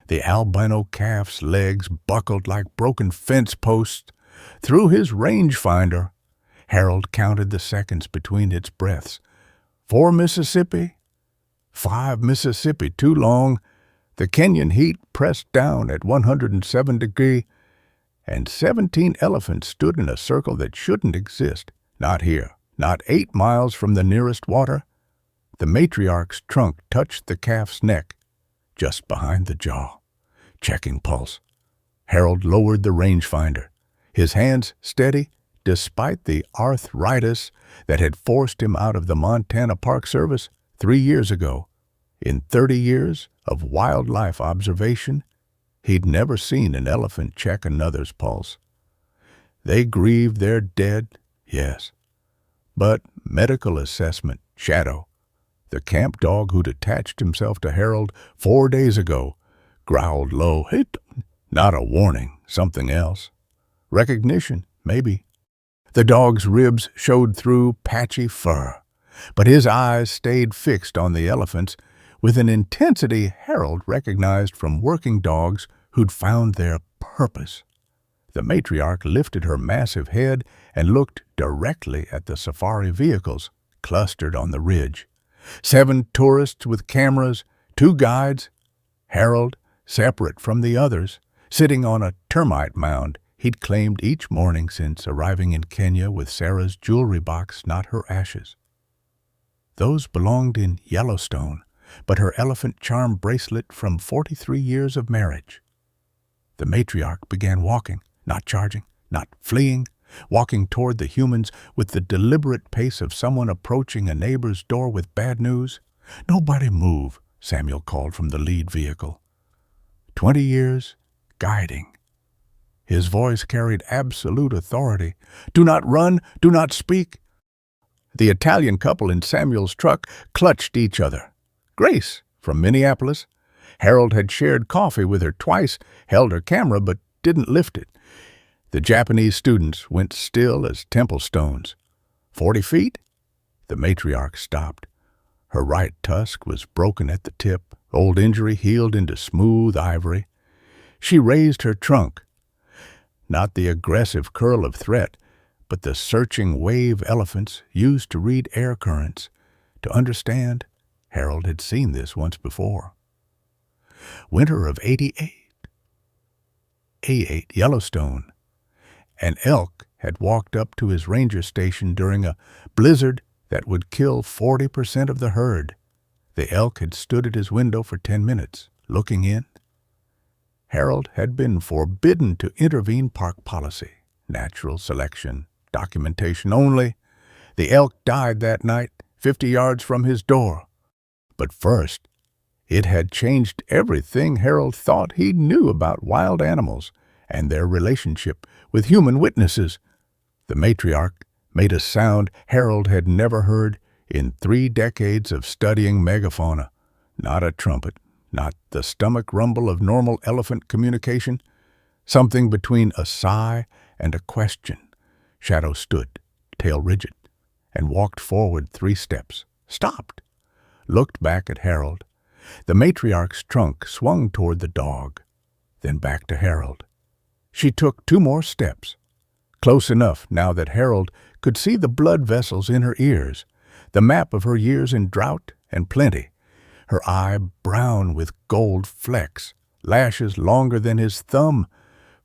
The albino calf's legs buckled like broken fence posts. Through his rangefinder, Harold counted the seconds between its breaths. 4 Mississippi, 5 Mississippi too long. The Kenyan heat pressed down at 107 degrees, and 17 elephants stood in a circle that shouldn't exist. Not here, not 8 miles from the nearest water. The matriarch's trunk touched the calf's neck, just behind the jaw. Checking pulse. Harold lowered the rangefinder, his hands steady despite the arthritis that had forced him out of the Montana Park Service 3 years ago. In 30 years of wildlife observation, he'd never seen an elephant check another's pulse. They grieved their dead, yes. But medical assessment, Shadow, the camp dog who'd attached himself to Harold 4 days ago, growled low, not a warning, something else. Recognition, maybe. The dog's ribs showed through patchy fur, but his eyes stayed fixed on the elephants with an intensity Harold recognized from working dogs who'd found their purpose. The matriarch lifted her massive head and looked directly at the safari vehicles clustered on the ridge. 7 tourists with cameras, 2 guides. Harold, separate from the others, sitting on a termite mound he'd claimed each morning since arriving in Kenya with Sarah's jewelry box, not her ashes. Those belonged in Yellowstone, but her elephant charm bracelet from 43 years of marriage. The matriarch began walking, not charging, not fleeing, walking toward the humans with the deliberate pace of someone approaching a neighbor's door with bad news. "Nobody move," Samuel called from the lead vehicle. 20 years, guiding. His voice carried absolute authority. "Do not run, do not speak." The Italian couple in Samuel's truck clutched each other. Grace, from Minneapolis. Harold had shared coffee with her twice, held her camera, but didn't lift it. The Japanese students went still as temple stones. 40 feet? The matriarch stopped. Her right tusk was broken at the tip, old injury healed into smooth ivory. She raised her trunk. Not the aggressive curl of threat, but the searching wave elephants used to read air currents. To understand, Harold had seen this once before. Winter of '88. A8, Yellowstone. An elk had walked up to his ranger station during a blizzard that would kill 40% of the herd. The elk had stood at his window for 10 minutes, looking in. Harold had been forbidden to intervene park policy, natural selection, documentation only. The elk died that night, 50 yards from his door. But first, it had changed everything Harold thought he knew about wild animals and their relationship with human witnesses. The matriarch made a sound Harold had never heard in 3 decades of studying megafauna. Not a trumpet, not the stomach rumble of normal elephant communication. Something between a sigh and a question. Shadow stood, tail rigid, and walked forward 3 steps, stopped, looked back at Harold. The matriarch's trunk swung toward the dog, then back to Harold. She took 2 more steps, close enough now that Harold could see the blood vessels in her ears, the map of her years in drought and plenty, her eye brown with gold flecks, lashes longer than his thumb,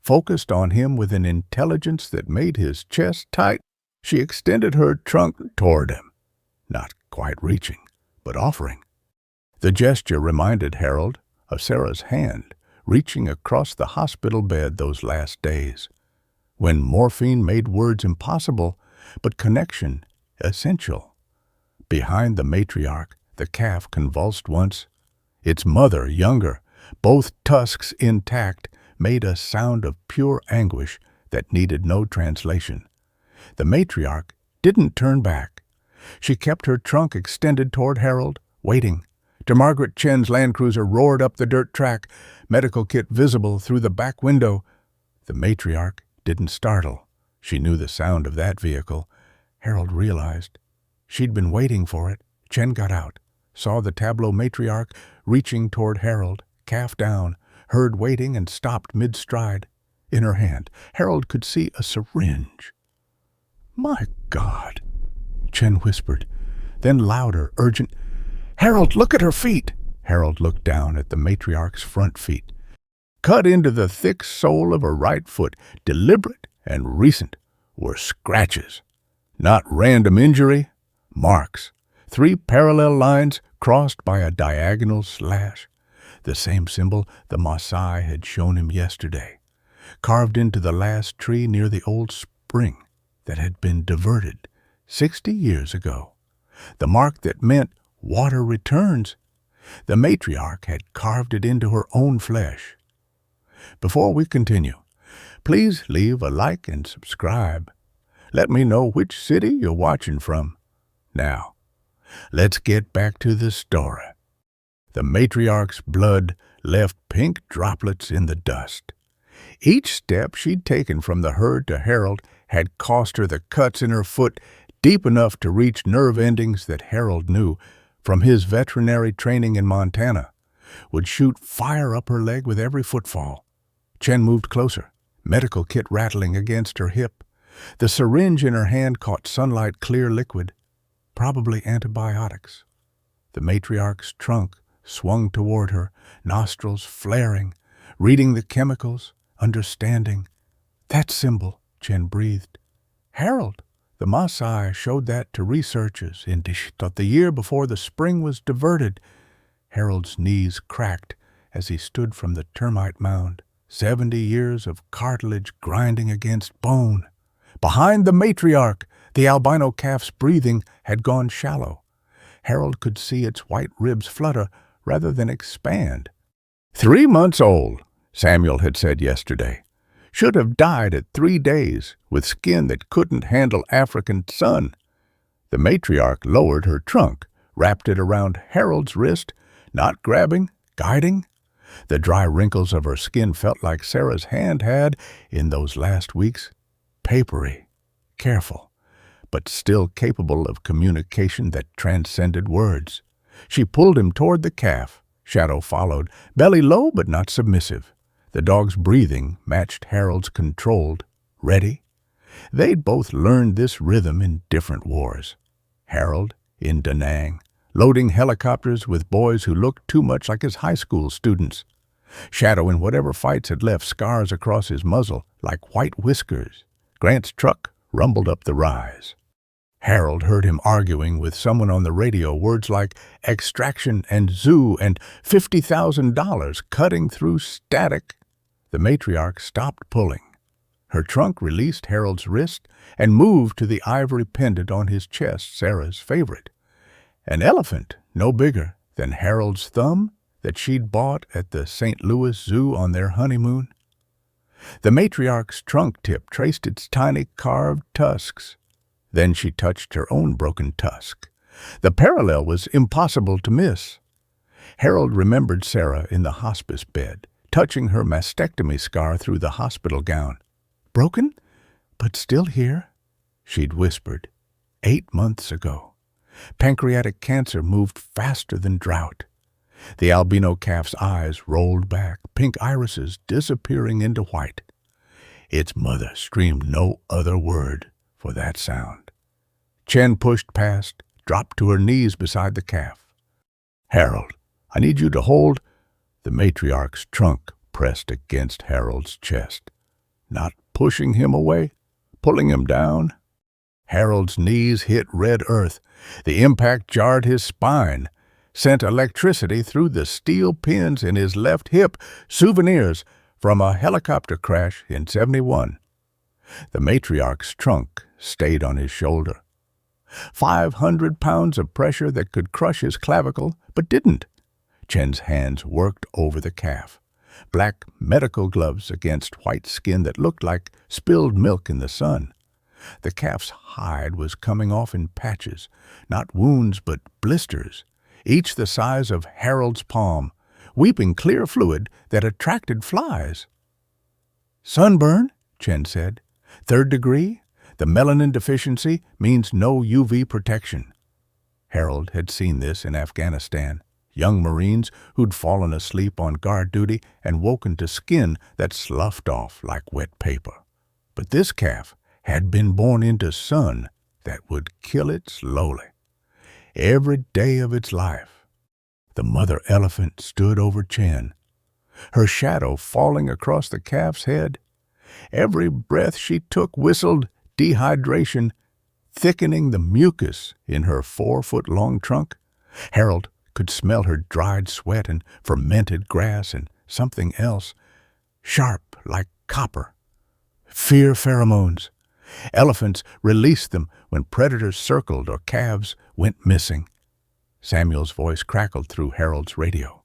focused on him with an intelligence that made his chest tight. She extended her trunk toward him, not quite reaching, but offering. The gesture reminded Harold of Sarah's hand reaching across the hospital bed those last days, when morphine made words impossible, but connection essential. Behind the matriarch, the calf convulsed once. Its mother, younger, both tusks intact, made a sound of pure anguish that needed no translation. The matriarch didn't turn back. She kept her trunk extended toward Harold, waiting. Margaret Chen's Land Cruiser roared up the dirt track, medical kit visible through the back window. The matriarch didn't startle. She knew the sound of that vehicle. Harold realized. She'd been waiting for it. Chen got out, saw the tableau matriarch reaching toward Harold, calf down, heard waiting and stopped mid-stride. In her hand, Harold could see a syringe. "My God," Chen whispered. Then louder, urgent, "Harold, look at her feet!" Harold looked down at the matriarch's front feet. Cut into the thick sole of her right foot, deliberate and recent, were scratches. Not random injury, marks. 3 parallel lines crossed by a diagonal slash. The same symbol the Maasai had shown him yesterday, carved into the last tree near the old spring that had been diverted 60 years ago. The mark that meant water returns. The matriarch had carved it into her own flesh. Before we continue, please leave a like and subscribe. Let me know which city you're watching from. Now, let's get back to the story. The matriarch's blood left pink droplets in the dust. Each step she'd taken from the herd to Harold had cost her the cuts in her foot deep enough to reach nerve endings that Harold knew, from his veterinary training in Montana, would shoot fire up her leg with every footfall. Chen moved closer, medical kit rattling against her hip. The syringe in her hand caught sunlight-clear liquid, probably antibiotics. The matriarch's trunk swung toward her, nostrils flaring, reading the chemicals, understanding. "That symbol," Chen breathed. "Harold, the Maasai showed that to researchers in Dishtot the year before the spring was diverted." Harold's knees cracked as he stood from the termite mound. 70 years of cartilage grinding against bone. Behind the matriarch, the albino calf's breathing had gone shallow. Harold could see its white ribs flutter rather than expand. 3 months old, Samuel had said yesterday. Should have died at 3 days, with skin that couldn't handle African sun. The matriarch lowered her trunk, wrapped it around Harold's wrist, not grabbing, guiding. The dry wrinkles of her skin felt like Sarah's hand had in those last weeks. Papery, careful, but still capable of communication that transcended words. She pulled him toward the calf. Shadow followed, belly low but not submissive. The dog's breathing matched Harold's controlled, ready. They'd both learned this rhythm in different wars. Harold in Da Nang, loading helicopters with boys who looked too much like his high school students. Shadow in whatever fights had left scars across his muzzle like white whiskers. Grant's truck rumbled up the rise. Harold heard him arguing with someone on the radio, words like extraction and zoo and $50,000 cutting through static. The matriarch stopped pulling. Her trunk released Harold's wrist and moved to the ivory pendant on his chest, Sarah's favorite. An elephant, no bigger than Harold's thumb, that she'd bought at the St. Louis Zoo on their honeymoon. The matriarch's trunk tip traced its tiny carved tusks. Then she touched her own broken tusk. The parallel was impossible to miss. Harold remembered Sarah in the hospice bed, touching her mastectomy scar through the hospital gown. "Broken, but still here," she'd whispered. 8 months ago. Pancreatic cancer moved faster than drought. The albino calf's eyes rolled back, pink irises disappearing into white. Its mother screamed no other word for that sound. Chen pushed past, dropped to her knees beside the calf. "Harold, I need you to hold." The matriarch's trunk pressed against Harold's chest, not pushing him away, pulling him down. Harold's knees hit red earth. The impact jarred his spine, sent electricity through the steel pins in his left hip, souvenirs from a helicopter crash in '71. The matriarch's trunk stayed on his shoulder. 500 pounds of pressure that could crush his clavicle, but didn't. Chen's hands worked over the calf, black medical gloves against white skin that looked like spilled milk in the sun. The calf's hide was coming off in patches, not wounds but blisters, each the size of Harold's palm, weeping clear fluid that attracted flies. "Sunburn," Chen said. "3rd degree. The melanin deficiency means no UV protection." Harold had seen this in Afghanistan young Marines who'd fallen asleep on guard duty and woken to skin that sloughed off like wet paper. But this calf had been born into sun that would kill it slowly, every day of its life. The mother elephant stood over Chen, her shadow falling across the calf's head. Every breath she took whistled dehydration, thickening the mucus in her 4-foot-long trunk. Harold could smell her dried sweat and fermented grass and something else, sharp like copper. Fear pheromones. Elephants released them when predators circled or calves went missing. Samuel's voice crackled through Harold's radio,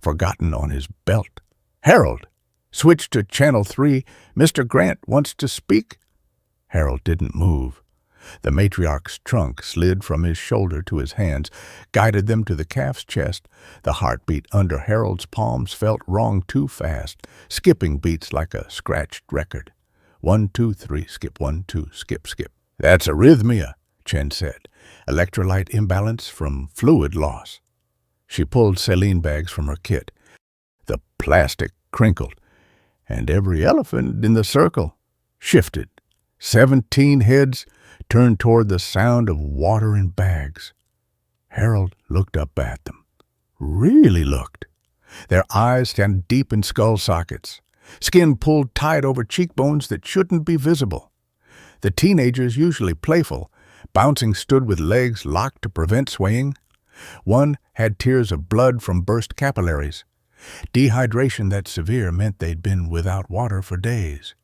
forgotten on his belt. "Harold, switch to Channel 3. Mr. Grant wants to speak." Harold didn't move. The matriarch's trunk slid from his shoulder to his hands, guided them to the calf's chest. The heartbeat under Harold's palms felt wrong too fast, skipping beats like a scratched record. 1, 2, 3, skip 1, 2, skip, skip. "That's arrhythmia," Chen said. "Electrolyte imbalance from fluid loss." She pulled saline bags from her kit. The plastic crinkled, and every elephant in the circle shifted. 17 heads turned toward the sound of water in bags. Harold looked up at them. Really looked. Their eyes stand deep in skull sockets, skin pulled tight over cheekbones that shouldn't be visible. The teenagers, usually playful, bouncing, stood with legs locked to prevent swaying. One had tears of blood from burst capillaries. Dehydration that severe meant they'd been without water for days.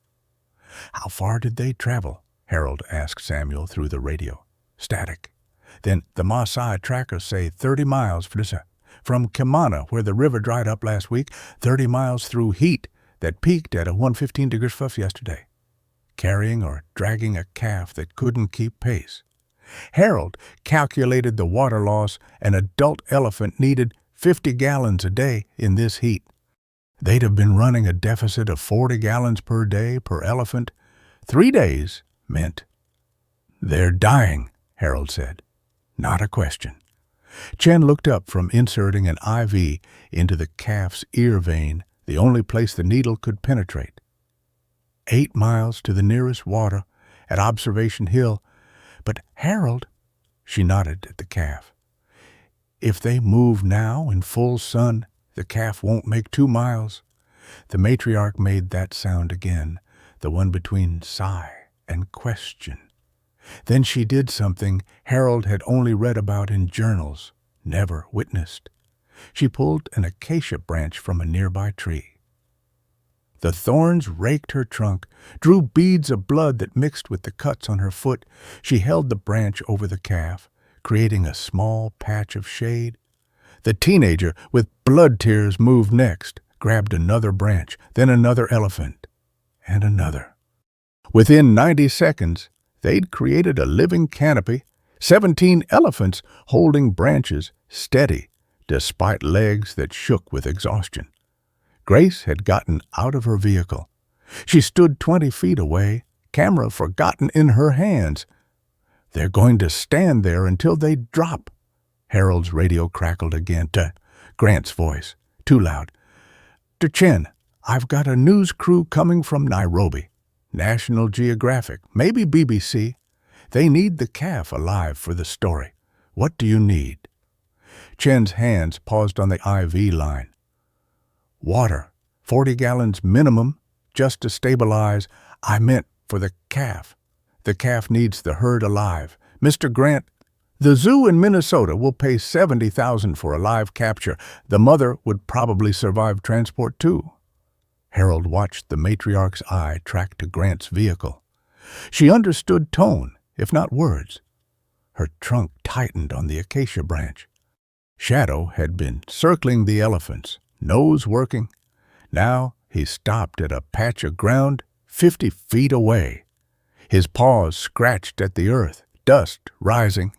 "How far did they travel?" Harold asked Samuel through the radio. Static. Then the Maasai trackers say 30 miles from Kimana, where the river dried up last week, 30 miles through heat that peaked at a 115 degrees F yesterday, carrying or dragging a calf that couldn't keep pace. Harold calculated the water loss an adult elephant needed 50 gallons a day in this heat. They'd have been running a deficit of 40 gallons per day per elephant. 3 days meant. "They're dying," Harold said. Not a question. Chen looked up from inserting an IV into the calf's ear vein, the only place the needle could penetrate. 8 miles to the nearest water at Observation Hill. "But Harold," she nodded at the calf, "if they move now in full sun, the calf won't make 2 miles. The matriarch made that sound again, the one between sigh and question. Then she did something Harold had only read about in journals, never witnessed. She pulled an acacia branch from a nearby tree. The thorns raked her trunk, drew beads of blood that mixed with the cuts on her foot. She held the branch over the calf, creating a small patch of shade. The teenager, with blood tears, moved next, grabbed another branch, then another elephant, and another. Within 90 seconds, they'd created a living canopy, 17 elephants holding branches steady, despite legs that shook with exhaustion. Grace had gotten out of her vehicle. She stood 20 feet away, camera forgotten in her hands. "They're going to stand there until they drop." Harold's radio crackled again. To Grant's voice, too loud. "To Chen, I've got a news crew coming from Nairobi. National Geographic, maybe BBC. They need the calf alive for the story. What do you need?" Chen's hands paused on the IV line. "Water, 40 gallons minimum, just to stabilize. I meant for the calf. The calf needs the herd alive. Mr. Grant, the zoo in Minnesota will pay $70,000 for a live capture. The mother would probably survive transport too." Harold watched the matriarch's eye track to Grant's vehicle. She understood tone, if not words. Her trunk tightened on the acacia branch. Shadow had been circling the elephants, nose working. Now he stopped at a patch of ground 50 feet away. His paws scratched at the earth, dust rising.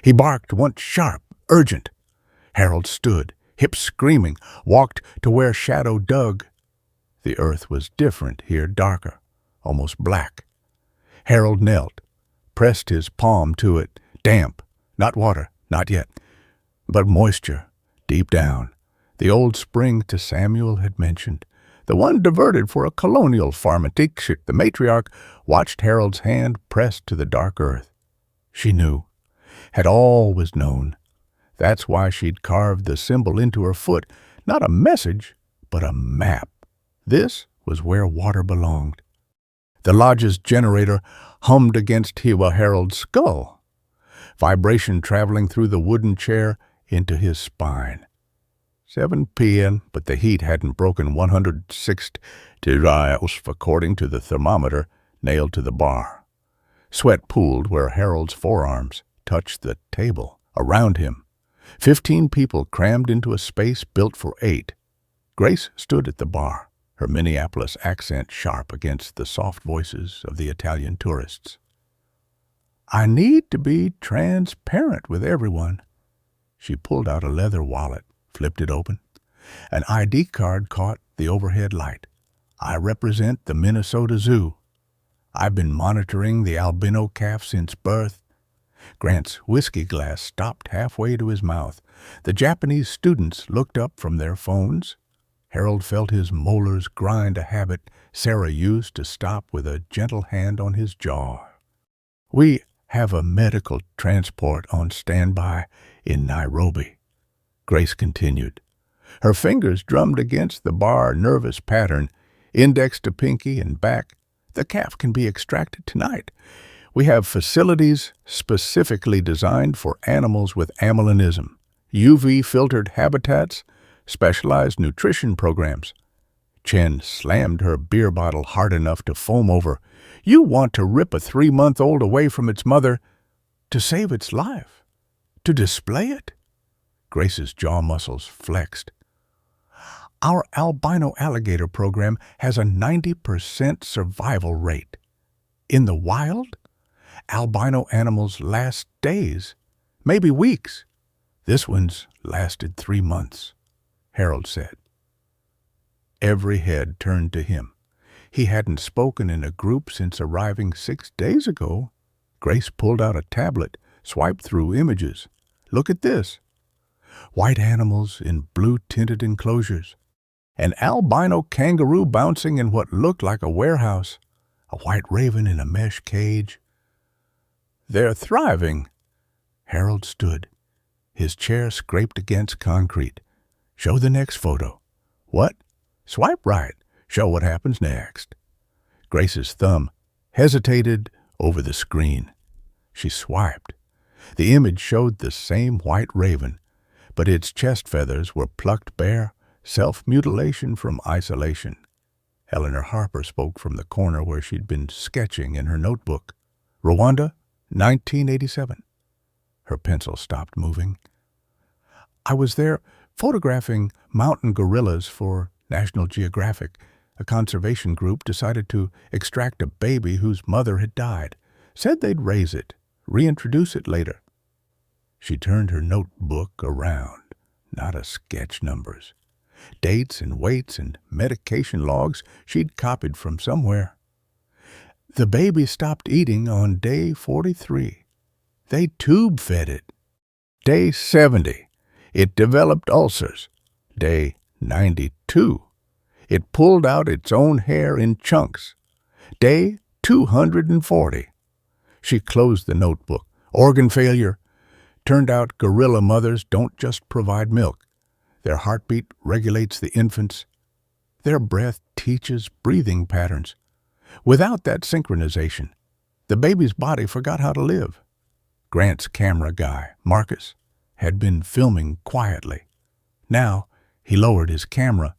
He barked once sharp, urgent. Harold stood, hips screaming, walked to where Shadow dug. The earth was different here, darker, almost black. Harold knelt, pressed his palm to it, damp, not water, not yet, but moisture, Deep down, the old spring to Samuel had mentioned, the one diverted for a colonial pharmatique, the matriarch watched Harold's hand pressed to the dark earth. She knew, had always known. That's why she'd carved the symbol into her foot, not a message, but a map. This was where water belonged. The lodge's generator hummed against Harold's skull, vibration traveling through the wooden chair into his spine. 7 p.m., but the heat hadn't broken 106 degrees, according to the thermometer nailed to the bar. Sweat pooled where Harold's forearms touched the table. Around him, 15 people crammed into a space built for 8. Grace stood at the bar, her Minneapolis accent sharp against the soft voices of the Italian tourists. I need to be transparent with everyone. She pulled out a leather wallet, flipped it open. An ID card caught the overhead light. I represent the Minnesota Zoo. I've been monitoring the albino calf since birth. Grant's whiskey glass stopped halfway to his mouth. The Japanese students looked up from their phones. Harold felt his molars grind, a habit Sarah used to stop with a gentle hand on his jaw. We have a medical transport on standby in Nairobi, Grace continued. Her fingers drummed against the bar nervous pattern, index to pinky and back. The calf can be extracted tonight. We have facilities specifically designed for animals with amylonism, UV-filtered habitats, specialized nutrition programs. Chen slammed her beer bottle hard enough to foam over. You want to rip a 3-month-old away from its mother to save its life? To display it? Grace's jaw muscles flexed. Our albino alligator program has a 90% survival rate. In the wild, albino animals last days, maybe weeks. This one's lasted 3 months, Harold said. Every head turned to him. He hadn't spoken in a group since arriving 6 days ago. Grace pulled out a tablet, swiped through images. Look at this. White animals in blue-tinted enclosures. An albino kangaroo bouncing in what looked like a warehouse. A white raven in a mesh cage. They're thriving. Harold stood. His chair scraped against concrete. Show the next photo. What? Swipe right. Show what happens next. Grace's thumb hesitated over the screen. She swiped. The image showed the same white raven, but its chest feathers were plucked bare, self-mutilation from isolation. Eleanor Harper spoke from the corner where she'd been sketching in her notebook. Rwanda, 1987. Her pencil stopped moving. I was there photographing mountain gorillas for National Geographic. A conservation group decided to extract a baby whose mother had died. Said they'd raise it, reintroduce it later. She turned her notebook around. Not a sketch numbers. Dates and weights and medication logs she'd copied from somewhere. The baby stopped eating on day 43. They tube-fed it. Day 70, it developed ulcers. Day 92, it pulled out its own hair in chunks. Day 240. She closed the notebook. Organ failure. Turned out gorilla mothers don't just provide milk. Their heartbeat regulates the infants. Their breath teaches breathing patterns. Without that synchronization, the baby's body forgot how to live. Grant's camera guy, Marcus, had been filming quietly. Now, he lowered his camera.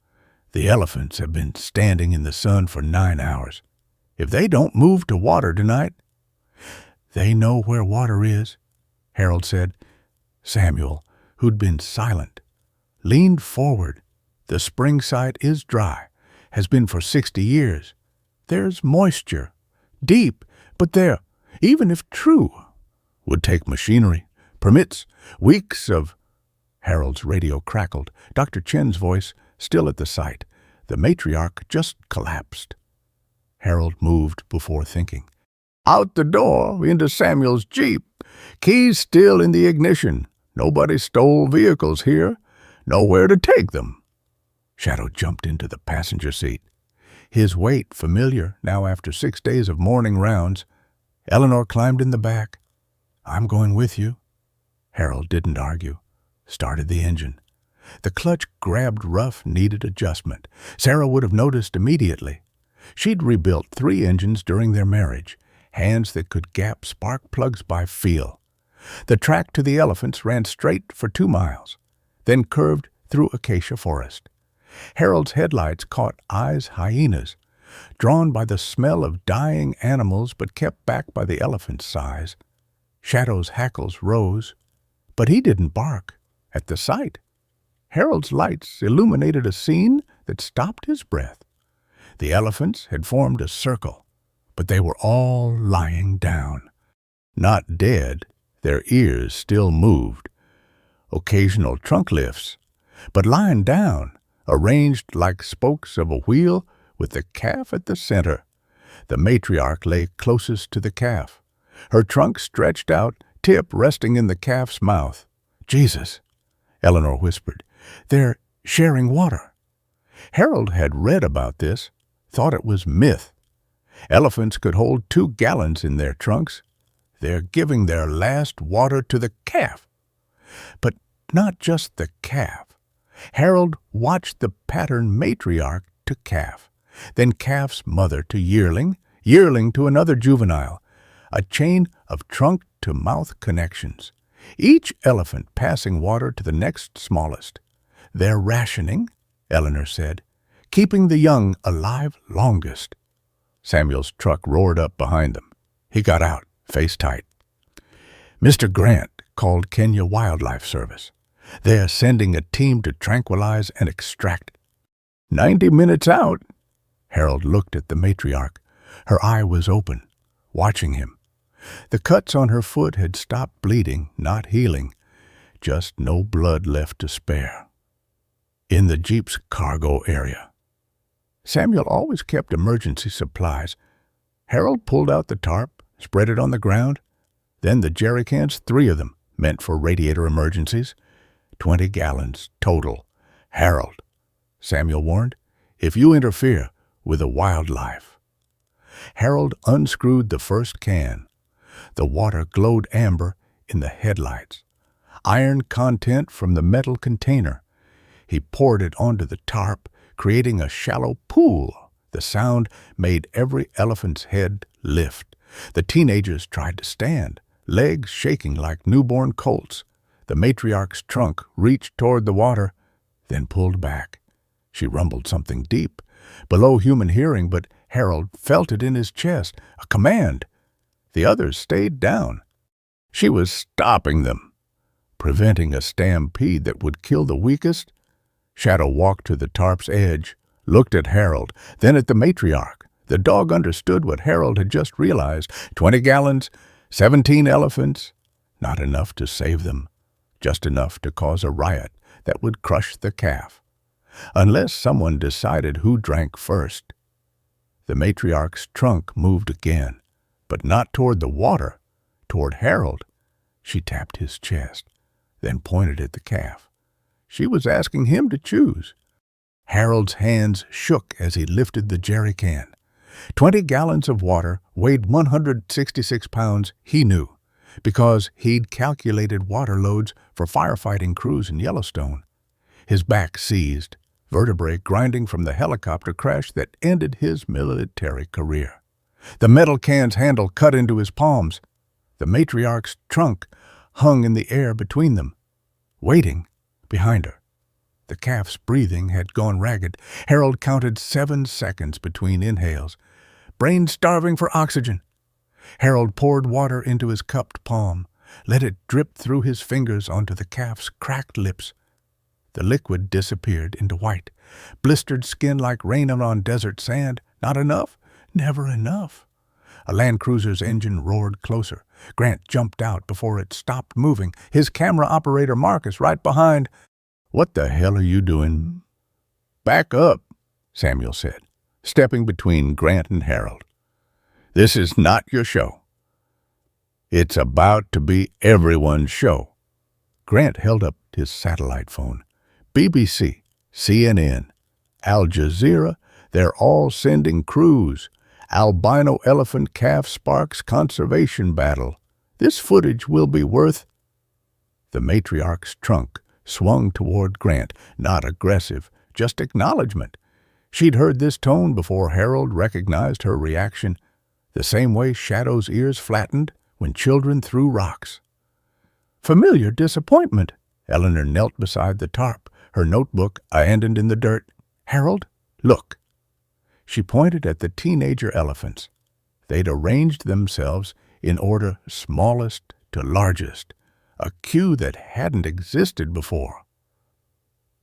The elephants have been standing in the sun for 9 hours. If they don't move to water tonight, they know where water is, Harold said. Samuel, who'd been silent, leaned forward. The spring site is dry, has been for 60 years. There's moisture, deep, but there, even if true, would take machinery, permits, weeks of... Harold's radio crackled. Dr. Chen's voice still at the site. The matriarch just collapsed. Harold moved before thinking. Out the door, into Samuel's Jeep. Keys still in the ignition. Nobody stole vehicles here. Nowhere to take them. Shadow jumped into the passenger seat. His weight familiar now after 6 days of morning rounds. Eleanor climbed in the back. I'm going with you. Harold didn't argue. Started the engine. The clutch grabbed rough, needed adjustment. Sarah would have noticed immediately. She'd rebuilt 3 engines during their marriage, hands that could gap spark plugs by feel. The track to the elephants ran straight for 2 miles, then curved through acacia forest. Harold's headlights caught eyes hyenas, drawn by the smell of dying animals but kept back by the elephant's size. Shadow's hackles rose, but he didn't bark at the sight. Harold's lights illuminated a scene that stopped his breath. The elephants had formed a circle, but they were all lying down. Not dead, their ears still moved. Occasional trunk lifts, but lying down, arranged like spokes of a wheel with the calf at the center. The matriarch lay closest to the calf, her trunk stretched out, tip resting in the calf's mouth. Jesus, Eleanor whispered, they're sharing water. Harold had read about this, thought it was myth. Elephants could hold 2 gallons in their trunks. They're giving their last water to the calf. But not just the calf. Harold watched the pattern matriarch to calf, then calf's mother to yearling, yearling to another juvenile, a chain of trunk-to-mouth connections, each elephant passing water to the next smallest. They're rationing, Eleanor said, keeping the young alive longest. Samuel's truck roared up behind them. He got out, face tight. Mr. Grant called Kenya Wildlife Service. They're sending a team to tranquilize and extract. 90 minutes out. Harold looked at the matriarch. Her eye was open, watching him. The cuts on her foot had stopped bleeding, not healing, just no blood left to spare. In the Jeep's cargo area. Samuel always kept emergency supplies. Harold pulled out the tarp, spread it on the ground, then the jerry cans, 3 of them, meant for radiator emergencies. 20 gallons total. Harold, Samuel warned, if you interfere with the wildlife. Harold unscrewed the first can. The water glowed amber in the headlights. Iron content from the metal container. He poured it onto the tarp, creating a shallow pool. The sound made every elephant's head lift. The teenagers tried to stand, legs shaking like newborn colts. The matriarch's trunk reached toward the water, then pulled back. She rumbled something deep, below human hearing, but Harold felt it in his chest, a command. The others stayed down. She was stopping them, preventing a stampede that would kill the weakest. Shadow walked to the tarp's edge, looked at Harold, then at the matriarch. The dog understood what Harold had just realized. 20 gallons, 17 elephants. Not enough to save them, just enough to cause a riot that would crush the calf. Unless someone decided who drank first. The matriarch's trunk moved again, but not toward the water, toward Harold. She tapped his chest, then pointed at the calf. She was asking him to choose. Harold's hands shook as he lifted the jerry can. 20 gallons of water weighed 166 pounds, he knew, because he'd calculated water loads for firefighting crews in Yellowstone. His back seized, vertebrae grinding from the helicopter crash that ended his military career. The metal can's handle cut into his palms. The matriarch's trunk hung in the air between them, waiting behind her. The calf's breathing had gone ragged. Harold counted 7 seconds between inhales, brain starving for oxygen. Harold poured water into his cupped palm, let it drip through his fingers onto the calf's cracked lips. The liquid disappeared into white, blistered skin like rain on desert sand. Not enough, never enough. A Land Cruiser's engine roared closer. Grant jumped out before it stopped moving, his camera operator Marcus right behind. "What the hell are you doing?" "Back up," Samuel said, stepping between Grant and Harold. "This is not your show. It's about to be everyone's show." Grant held up his satellite phone. BBC, CNN, Al Jazeera, they're all sending crews. Albino elephant calf sparks conservation battle. This footage will be worth... The matriarch's trunk swung toward Grant, not aggressive, just acknowledgement. She'd heard this tone before Harold recognized her reaction, the same way Shadow's ears flattened when children threw rocks. Familiar disappointment. Eleanor knelt beside the tarp, her notebook abandoned in the dirt. Harold, look. She pointed at the teenager elephants. They'd arranged themselves in order smallest to largest, a cue that hadn't existed before.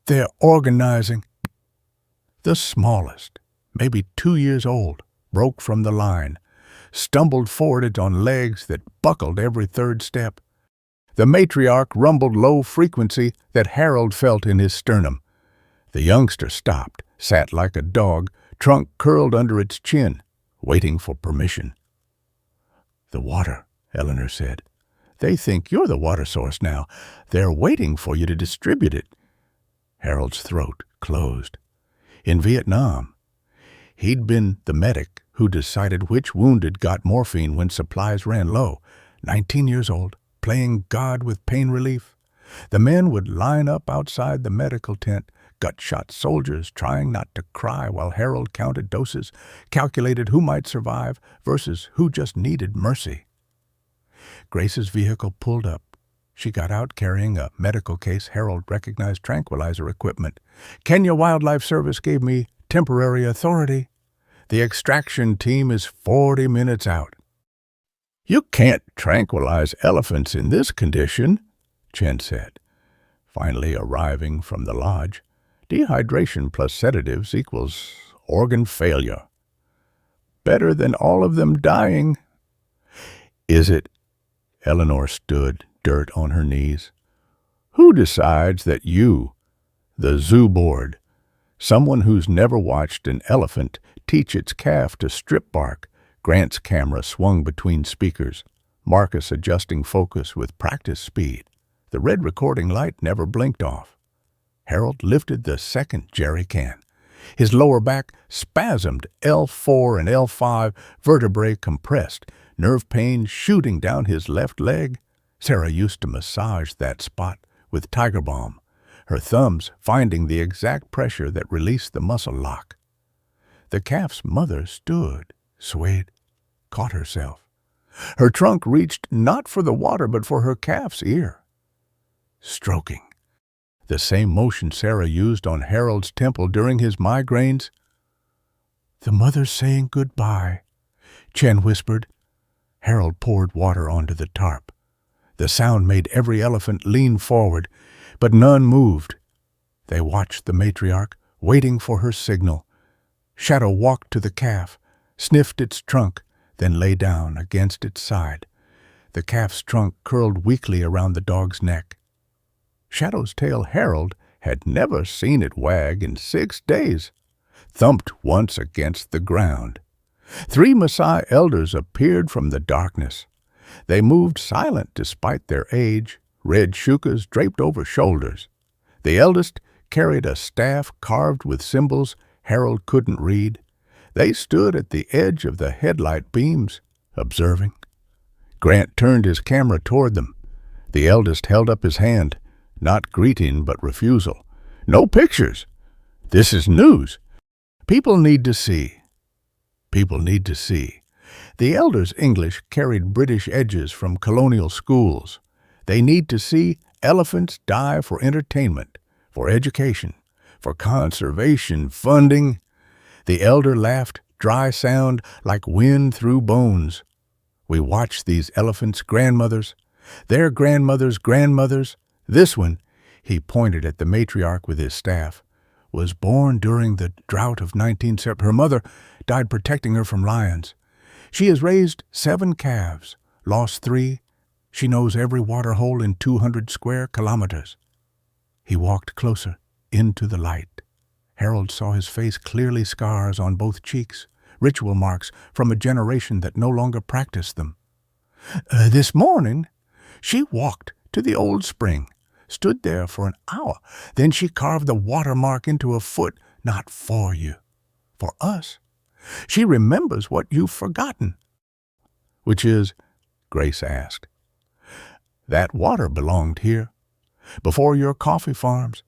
They're organizing. The smallest, maybe 2 years old, broke from the line, stumbled forward on legs that buckled every third step. The matriarch rumbled low frequency that Harold felt in his sternum. The youngster stopped, sat like a dog, trunk curled under its chin, waiting for permission. The water, Eleanor said. They think you're the water source now. They're waiting for you to distribute it. Harold's throat closed. In Vietnam, he'd been the medic who decided which wounded got morphine when supplies ran low. 19 years old, playing God with pain relief. The men would line up outside the medical tent, gut-shot soldiers trying not to cry while Harold counted doses, calculated who might survive versus who just needed mercy. Grace's vehicle pulled up. She got out carrying a medical case. Harold recognized tranquilizer equipment. Kenya Wildlife Service gave me temporary authority. The extraction team is 40 minutes out. You can't tranquilize elephants in this condition, Chen said, finally arriving from the lodge. Dehydration plus sedatives equals organ failure. Better than all of them dying. Is it? Eleanor stood, dirt on her knees. Who decides that you, the zoo board, someone who's never watched an elephant teach its calf to strip bark? Grant's camera swung between speakers, Marcus adjusting focus with practice speed. The red recording light never blinked off. Harold lifted the second jerry can. His lower back spasmed, L4 and L5 vertebrae compressed, nerve pain shooting down his left leg. Sarah used to massage that spot with Tiger Balm, her thumbs finding the exact pressure that released the muscle lock. The calf's mother stood, swayed, caught herself. Her trunk reached not for the water but for her calf's ear. Stroking. The same motion Sarah used on Harold's temple during his migraines. The mother's saying goodbye, Chen whispered. Harold poured water onto the tarp. The sound made every elephant lean forward, but none moved. They watched the matriarch, waiting for her signal. Shadow walked to the calf, sniffed its trunk, then lay down against its side. The calf's trunk curled weakly around the dog's neck. Shadow's tail, Harold, had never seen it wag in 6 days. Thumped once against the ground. 3 Maasai elders appeared from the darkness. They moved silent despite their age, red shukas draped over shoulders. The eldest carried a staff carved with symbols Harold couldn't read. They stood at the edge of the headlight beams, observing. Grant turned his camera toward them. The eldest held up his hand, not greeting but refusal. No pictures. This is news. People need to see. People need to see. The elders' English carried British edges from colonial schools. They need to see elephants die for entertainment, for education, for conservation funding. The elder laughed, dry sound like wind through bones. We watched these elephants' grandmothers, their grandmothers' grandmothers. This one, he pointed at the matriarch with his staff, was born during the drought of 1970. Her mother died protecting her from lions. She has raised 7 calves, lost 3. She knows every water hole in 200 square kilometers. He walked closer, into the light. Harold saw his face clearly, scars on both cheeks, ritual marks from a generation that no longer practiced them. This morning, she walked to the old spring, stood there for an hour. Then she carved the watermark into a foot, not for you, for us. She remembers what you've forgotten. Which is, Grace asked. That water belonged here, before your coffee farms,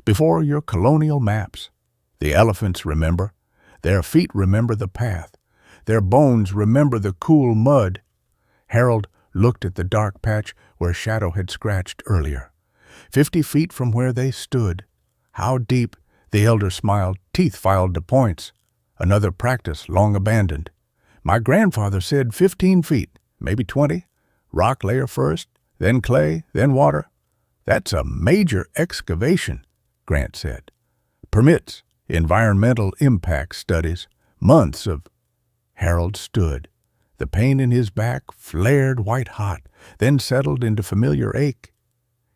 before your colonial maps. The elephants remember. Their feet remember the path. Their bones remember the cool mud. Harold looked at the dark patch where Shadow had scratched earlier. 50 feet from where they stood. How deep? The elder smiled, teeth filed to points. Another practice long abandoned. My grandfather said 15 feet, maybe 20. Rock layer first, then clay, then water. That's a major excavation, Grant said. Permits, environmental impact studies, months of... Harold stood. The pain in his back flared white-hot, then settled into familiar ache.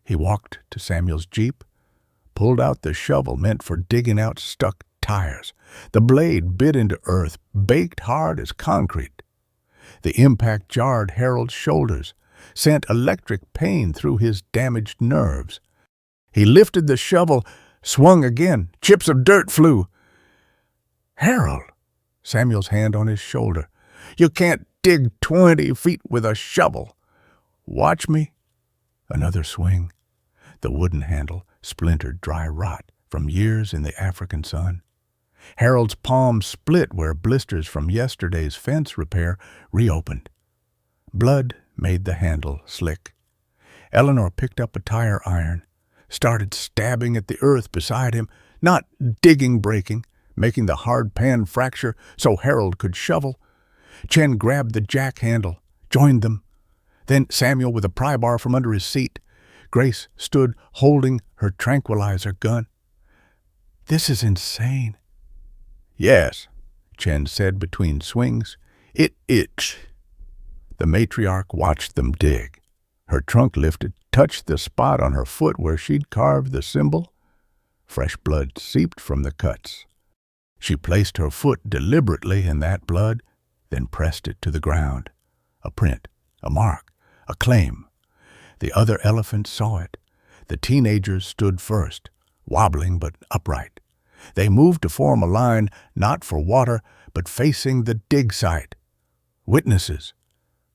He walked to Samuel's Jeep, pulled out the shovel meant for digging out stuck tires. The blade bit into earth, baked hard as concrete. The impact jarred Harold's shoulders, sent electric pain through his damaged nerves. He lifted the shovel, swung again. Chips of dirt flew. Harold! Samuel's hand on his shoulder. You can't dig 20 feet with a shovel. Watch me. Another swing. The wooden handle splintered dry rot from years in the African sun. Harold's palm split where blisters from yesterday's fence repair reopened. Blood made the handle slick. Eleanor picked up a tire iron, started stabbing at the earth beside him, not digging breaking, making the hard pan fracture so Harold could shovel. Chen grabbed the jack handle, joined them. Then Samuel with a pry bar from under his seat. Grace stood holding her tranquilizer gun. This is insane. Yes, Chen said between swings. It itched. The matriarch watched them dig. Her trunk lifted, touched the spot on her foot where she'd carved the symbol. Fresh blood seeped from the cuts. She placed her foot deliberately in that blood, then pressed it to the ground. A print, a mark, a claim. The other elephants saw it. The teenagers stood first, wobbling but upright. They moved to form a line, not for water, but facing the dig site. Witnesses.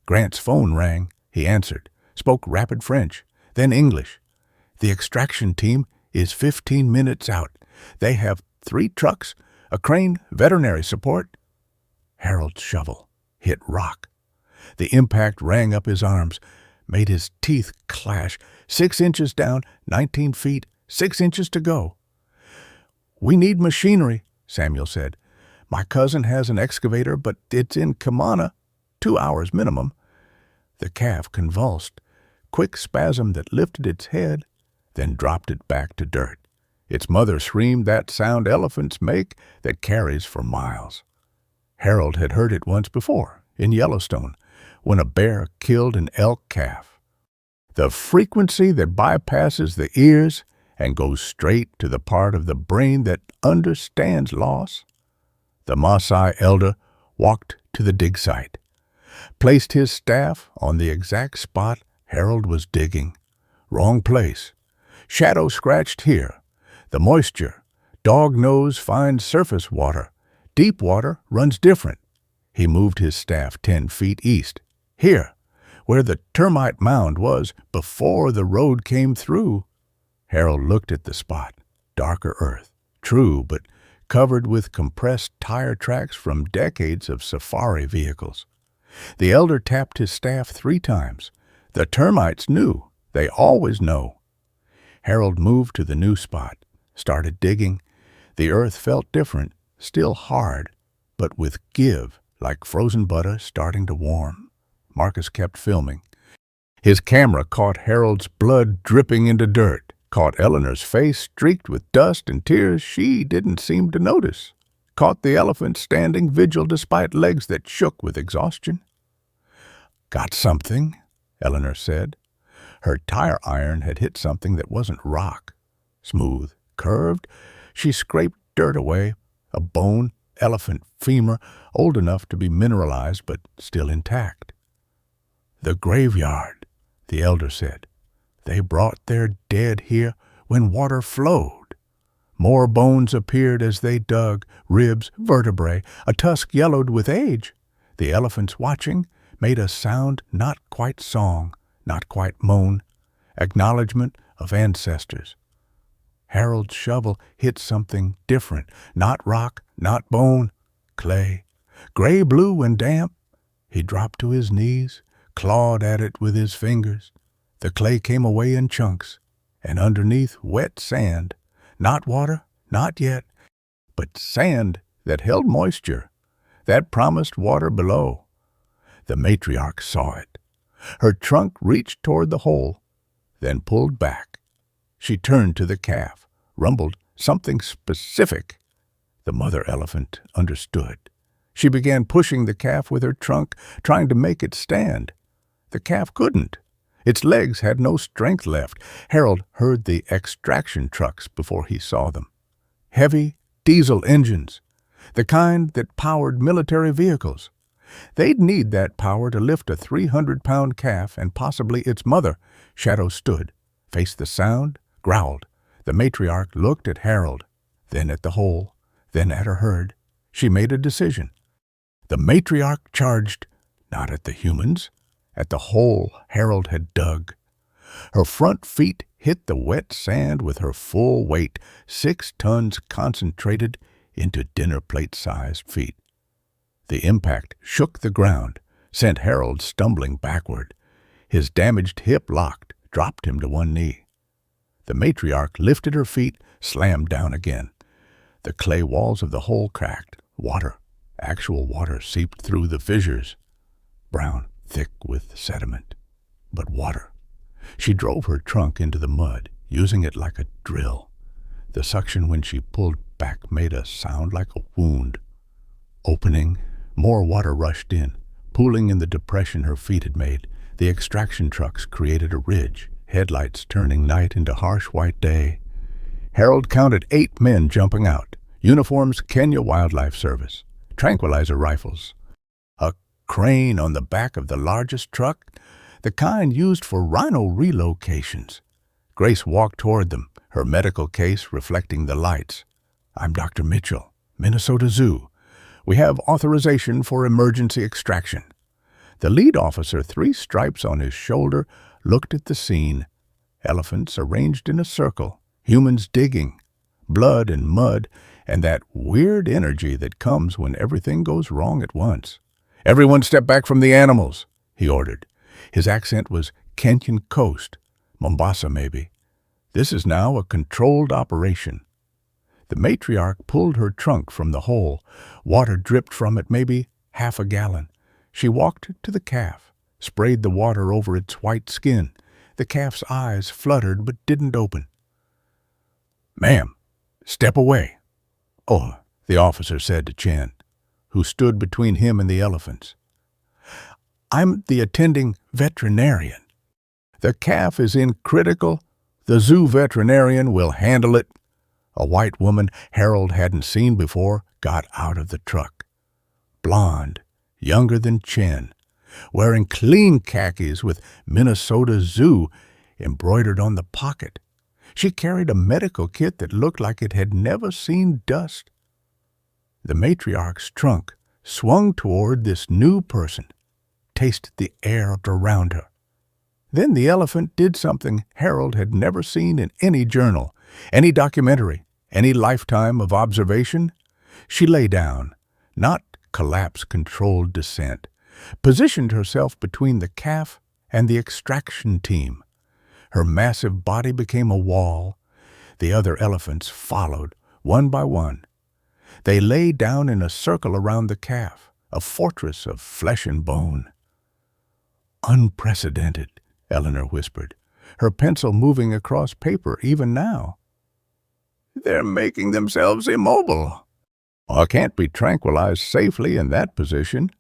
Grant's phone rang. He answered, spoke rapid French, then English. The extraction team is 15 minutes out. They have 3 trucks, a crane, veterinary support. Harold's shovel hit rock. The impact rang up his arms, made his teeth clash. 6 inches down, 19 feet, 6 inches to go. We need machinery, Samuel said. My cousin has an excavator, but it's in Kamana, 2 hours minimum. The calf convulsed, quick spasm that lifted its head, then dropped it back to dirt. Its mother screamed that sound elephants make that carries for miles. Harold had heard it once before, in Yellowstone, when a bear killed an elk calf. The frequency that bypasses the ears and goes straight to the part of the brain that understands loss. The Maasai elder walked to the dig site, placed his staff on the exact spot Harold was digging. Wrong place. Shadow scratched here. The moisture. Dog nose finds surface water. Deep water runs different. He moved his staff 10 feet east. Here, where the termite mound was before the road came through. Harold looked at the spot. Darker earth. True, but covered with compressed tire tracks from decades of safari vehicles. The elder tapped his staff 3 times. The termites knew. They always know. Harold moved to the new spot, started digging. The earth felt different, still hard, but with give, like frozen butter starting to warm. Marcus kept filming. His camera caught Harold's blood dripping into dirt, caught Eleanor's face streaked with dust and tears she didn't seem to notice, caught the elephant standing vigil despite legs that shook with exhaustion. Got something, Eleanor said. Her tire iron had hit something that wasn't rock. Smooth, curved, she scraped dirt away, a bone, elephant femur, old enough to be mineralized but still intact. The graveyard, the elder said. They brought their dead here when water flowed. More bones appeared as they dug, ribs, vertebrae, a tusk yellowed with age. The elephants watching made a sound not quite song, not quite moan, acknowledgement of ancestors. Harold's shovel hit something different, not rock, not bone, clay. Gray-blue and damp, he dropped to his knees, clawed at it with his fingers. The clay came away in chunks, and underneath wet sand, not water, not yet, but sand that held moisture, that promised water below. The matriarch saw it. Her trunk reached toward the hole, then pulled back. She turned to the calf, rumbled something specific. The mother elephant understood. She began pushing the calf with her trunk, trying to make it stand. The calf couldn't. Its legs had no strength left. Harold heard the extraction trucks before he saw them. Heavy diesel engines, the kind that powered military vehicles. They'd need that power to lift a 300-pound calf and possibly its mother. Shadow stood, faced the sound, growled. The matriarch looked at Harold, then at the hole, then at her herd. She made a decision. The matriarch charged, not at the humans, at the hole Harold had dug. Her front feet hit the wet sand with her full weight, 6 tons concentrated into dinner plate-sized feet. The impact shook the ground, sent Harold stumbling backward. His damaged hip locked, dropped him to one knee. The matriarch lifted her feet, slammed down again. The clay walls of the hole cracked. Water, actual water, seeped through the fissures. Brown, thick with sediment, but water. She drove her trunk into the mud, using it like a drill. The suction when she pulled back made a sound like a wound. Opening, more water rushed in, pooling in the depression her feet had made. The extraction trucks created a ridge, headlights turning night into harsh white day. Harold counted 8 men jumping out, uniforms Kenya Wildlife Service, tranquilizer rifles. A crane on the back of the largest truck, the kind used for rhino relocations. Grace walked toward them, her medical case reflecting the lights. "I'm Dr. Mitchell, Minnesota Zoo. We have authorization for emergency extraction." The lead officer, 3 stripes on his shoulder, looked at the scene. Elephants arranged in a circle, humans digging, blood and mud, and that weird energy that comes when everything goes wrong at once. "Everyone step back from the animals," he ordered. His accent was Kenyan coast, Mombasa maybe. This is now a controlled operation. The matriarch pulled her trunk from the hole. Water dripped from it, maybe half a gallon. She walked to the calf, sprayed the water over its white skin. The calf's eyes fluttered but didn't open. "Ma'am, step away." "Oh," the officer said to Chen, who stood between him and the elephants. "I'm the attending veterinarian. The calf is in critical. The zoo veterinarian will handle it." A white woman Harold hadn't seen before got out of the truck. Blonde, younger than Chen, wearing clean khakis with Minnesota Zoo embroidered on the pocket. She carried a medical kit that looked like it had never seen dust. The matriarch's trunk swung toward this new person, tasted the air around her. Then the elephant did something Harold had never seen in any journal, any documentary, any lifetime of observation. She lay down, not collapse-controlled descent, positioned herself between the calf and the extraction team. Her massive body became a wall. The other elephants followed, one by one. They lay down in a circle around the calf, a fortress of flesh and bone. "Unprecedented," Eleanor whispered, her pencil moving across paper even now. "They're making themselves immobile." "I can't be tranquilized safely in that position."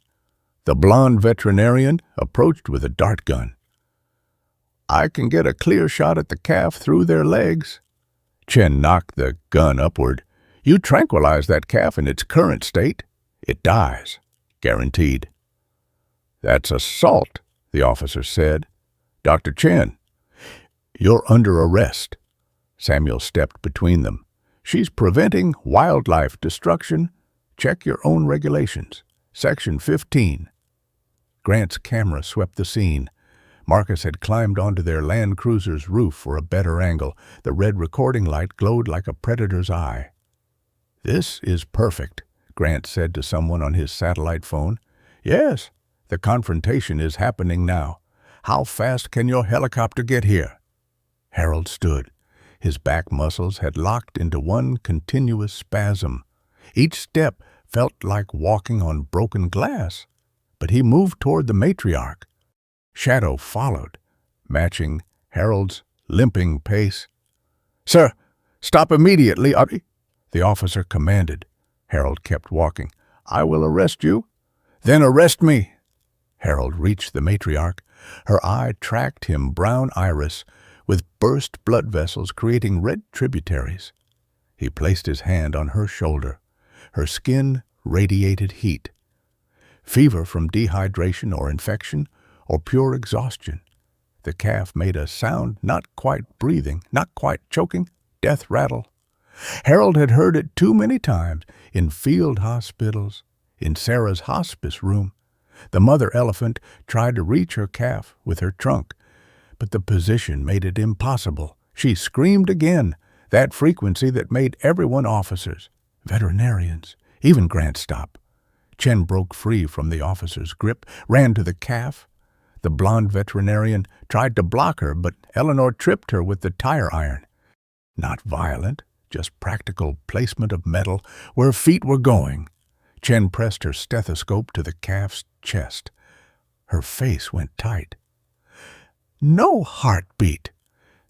The blonde veterinarian approached with a dart gun. "I can get a clear shot at the calf through their legs." Chen knocked the gun upward. "You tranquilize that calf in its current state, it dies. Guaranteed." "That's assault," the officer said. "Dr. Chen." "You're under arrest." Samuel stepped between them. "She's preventing wildlife destruction. Check your own regulations. Section 15. Grant's camera swept the scene. Marcus had climbed onto their Land Cruiser's roof for a better angle. The red recording light glowed like a predator's eye. "This is perfect," Grant said to someone on his satellite phone. "Yes, the confrontation is happening now. How fast can your helicopter get here?" Harold stood. His back muscles had locked into one continuous spasm. Each step felt like walking on broken glass. But he moved toward the matriarch. Shadow followed, matching Harold's limping pace. "Sir, stop immediately!" the officer commanded. Harold kept walking. "I will arrest you." "Then arrest me." Harold reached the matriarch. Her eye tracked him, brown iris, with burst blood vessels creating red tributaries. He placed his hand on her shoulder. Her skin radiated heat. Fever from dehydration or infection, or pure exhaustion. The calf made a sound not quite breathing, not quite choking, death rattle. Harold had heard it too many times, in field hospitals, in Sarah's hospice room. The mother elephant tried to reach her calf with her trunk, but the position made it impossible. She screamed again, that frequency that made everyone officers, veterinarians, even Grant stop. Chen broke free from the officer's grip, ran to the calf. The blonde veterinarian tried to block her, but Eleanor tripped her with the tire iron. Not violent, just practical placement of metal where feet were going. Chen pressed her stethoscope to the calf's chest. Her face went tight. No heartbeat.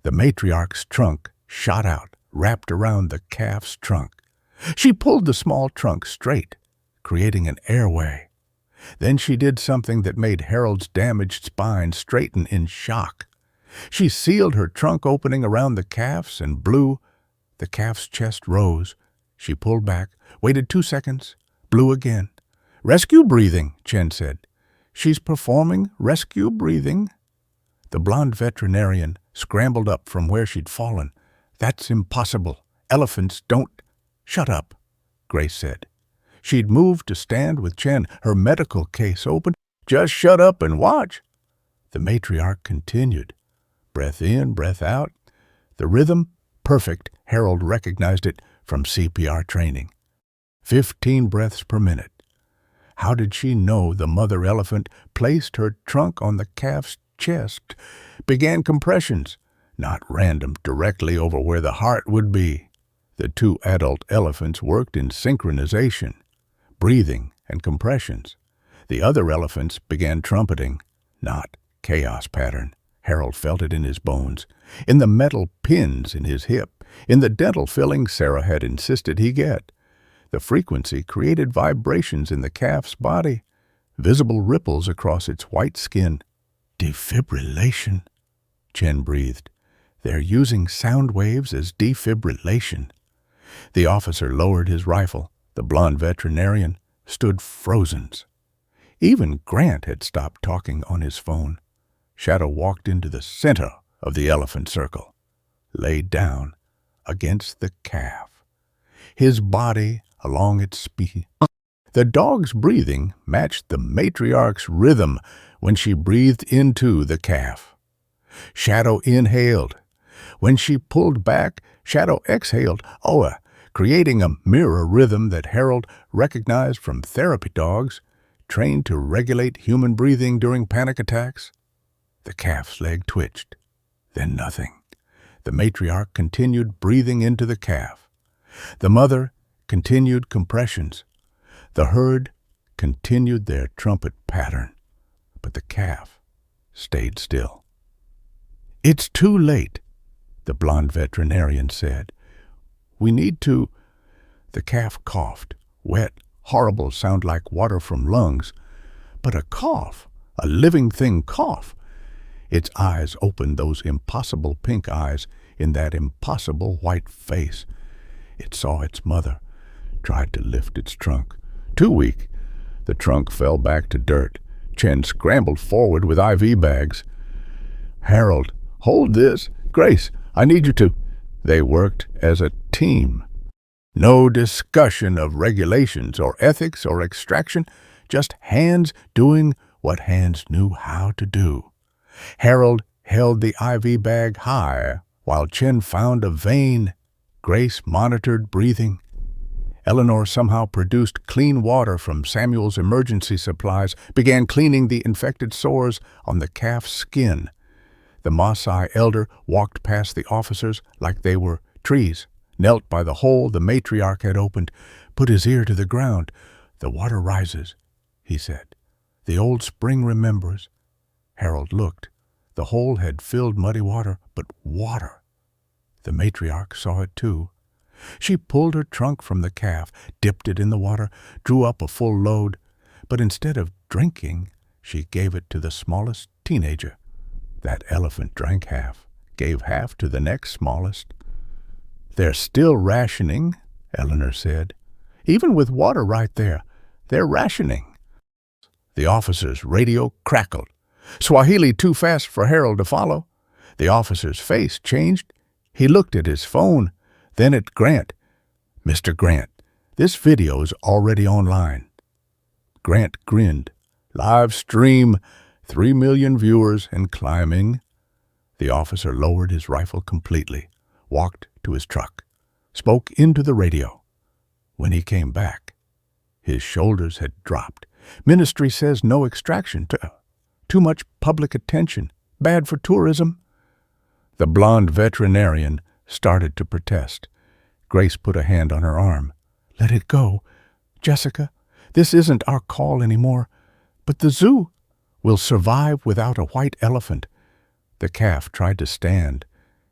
The matriarch's trunk shot out, wrapped around the calf's trunk. She pulled the small trunk straight, creating an airway. Then she did something that made Harold's damaged spine straighten in shock. She sealed her trunk opening around the calf's and blew. The calf's chest rose. She pulled back, waited 2 seconds, blew again. "Rescue breathing," Chen said. "She's performing rescue breathing." The blonde veterinarian scrambled up from where she'd fallen. "That's impossible. Elephants don't—" "Shut up," Grace said. She'd moved to stand with Chen, her medical case open. "Just shut up and watch." The matriarch continued. Breath in, breath out. The rhythm, perfect. Harold recognized it from CPR training. 15 breaths per minute. How did she know the mother elephant placed her trunk on the calf's chest, began compressions, not random, directly over where the heart would be? The two adult elephants worked in synchronization, breathing and compressions. The other elephants began trumpeting, not chaos pattern. Harold felt it in his bones, in the metal pins in his hip, in the dental filling Sarah had insisted he get. The frequency created vibrations in the calf's body, visible ripples across its white skin. "Defibrillation," Chen breathed. "They're using sound waves as defibrillation." The officer lowered his rifle. The blonde veterinarian stood frozen. Even Grant had stopped talking on his phone. Shadow walked into the center of the elephant circle, laid down against the calf, his body along its speed. The dog's breathing matched the matriarch's rhythm when she breathed into the calf. Shadow inhaled. When she pulled back, Shadow exhaled, creating a mirror rhythm that Harold recognized from therapy dogs trained to regulate human breathing during panic attacks. The calf's leg twitched, then nothing. The matriarch continued breathing into the calf. The mother continued compressions. The herd continued their trumpet pattern, but the calf stayed still. "It's too late," the blonde veterinarian said. "We need to—" The calf coughed, wet, horrible, sound like water from lungs, but a cough, a living thing cough. Its eyes opened, those impossible pink eyes in that impossible white face. It saw its mother, tried to lift its trunk. Too weak. The trunk fell back to dirt. Chen scrambled forward with IV bags. "Harold, hold this. Grace, I need you to. They worked as a team. No discussion of regulations or ethics or extraction, just hands doing what hands knew how to do. Harold held the IV bag high while Chin found a vein. Grace monitored breathing. Eleanor somehow produced clean water from Samuel's emergency supplies, began cleaning the infected sores on the calf's skin. The Maasai elder walked past the officers like they were trees, knelt by the hole the matriarch had opened, put his ear to the ground. "The water rises," he said. "The old spring remembers." Harold looked. The hole had filled muddy water, but water. The matriarch saw it too. She pulled her trunk from the calf, dipped it in the water, drew up a full load, but instead of drinking, she gave it to the smallest teenager. That elephant drank half, gave half to the next smallest. "They're still rationing," Eleanor said. "Even with water right there, they're rationing." The officer's radio crackled. Swahili too fast for Harold to follow. The officer's face changed. He looked at his phone, then at Grant. "Mr. Grant, this video's already online." Grant grinned. "Live stream, 3 million viewers and climbing." The officer lowered his rifle completely, walked to his truck, spoke into the radio. When he came back, his shoulders had dropped. "Ministry says no extraction. Too much public attention. Bad for tourism." The blonde veterinarian started to protest. Grace put a hand on her arm. "Let it go. Jessica, this isn't our call anymore. But the zoo will survive without a white elephant." The calf tried to stand.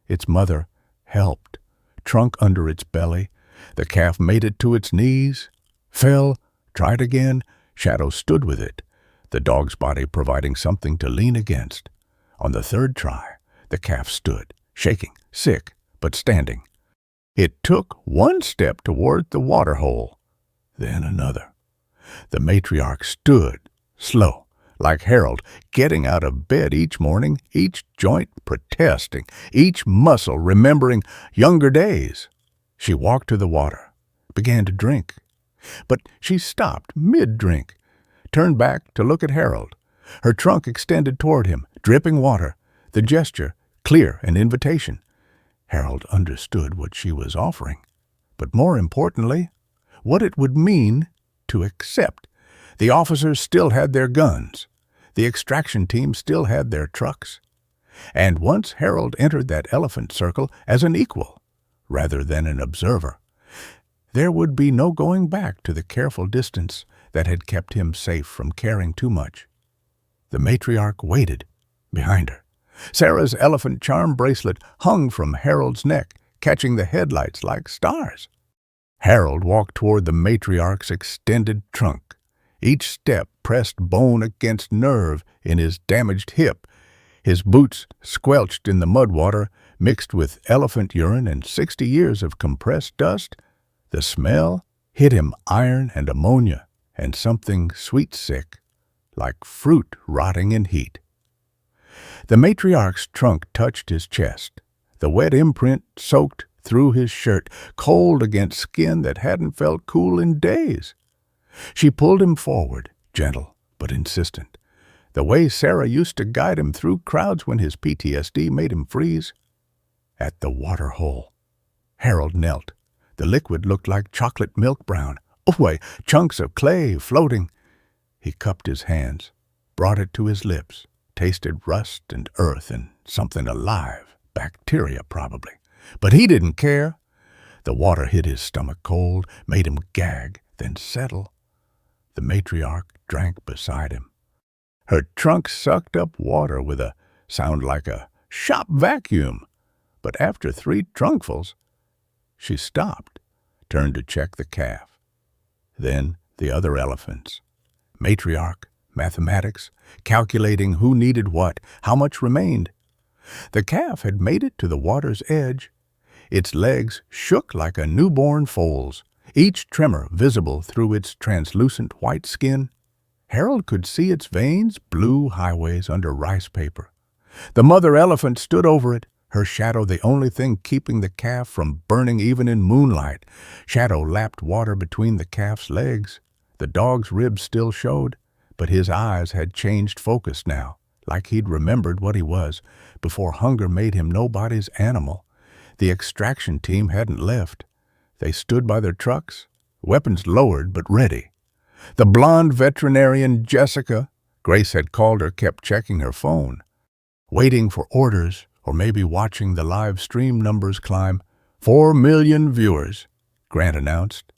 Its mother helped, trunk under its belly. The calf made it to its knees, fell, tried again. Shadow stood with it, the dog's body providing something to lean against. On the third try, the calf stood, shaking, sick, but standing. It took one step toward the water hole, then another. The matriarch stood, slow, like Harold, getting out of bed each morning, each joint protesting, each muscle remembering younger days. She walked to the water, began to drink. But she stopped mid-drink, turned back to look at Harold. Her trunk extended toward him, dripping water, the gesture clear an invitation. Harold understood what she was offering, but more importantly, what it would mean to accept. The officers still had their guns. The extraction team still had their trucks. And once Harold entered that elephant circle as an equal, rather than an observer, there would be no going back to the careful distance that had kept him safe from caring too much. The matriarch waited behind her. Sarah's elephant charm bracelet hung from Harold's neck, catching the headlights like stars. Harold walked toward the matriarch's extended trunk. Each step pressed bone against nerve in his damaged hip. His boots squelched in the mud water, mixed with elephant urine and 60 years of compressed dust. The smell hit him iron and ammonia and something sweet-sick, like fruit rotting in heat. The matriarch's trunk touched his chest. The wet imprint soaked through his shirt, cold against skin that hadn't felt cool in days. She pulled him forward, gentle but insistent, the way Sarah used to guide him through crowds when his PTSD made him freeze. At the water hole, Harold knelt. The liquid looked like chocolate milk brown. Oh, wait, chunks of clay floating. He cupped his hands, brought it to his lips, tasted rust and earth and something alive, bacteria probably. But he didn't care. The water hit his stomach cold, made him gag, then settle. The matriarch drank beside him. Her trunk sucked up water with a sound like a shop vacuum. But after 3 trunkfuls, she stopped, turned to check the calf. Then the other elephants. Matriarch, mathematics, calculating who needed what, how much remained. The calf had made it to the water's edge. Its legs shook like a newborn foal's, each tremor visible through its translucent white skin. Harold could see its veins, blue highways under rice paper. The mother elephant stood over it, her shadow the only thing keeping the calf from burning even in moonlight. Shadow lapped water between the calf's legs. The dog's ribs still showed, but his eyes had changed focus now, like he'd remembered what he was, before hunger made him nobody's animal. The extraction team hadn't left. They stood by their trucks, weapons lowered but ready. The blonde veterinarian Jessica, Grace had called her, kept checking her phone, waiting for orders or maybe watching the live stream numbers climb. 4 million viewers, Grant announced.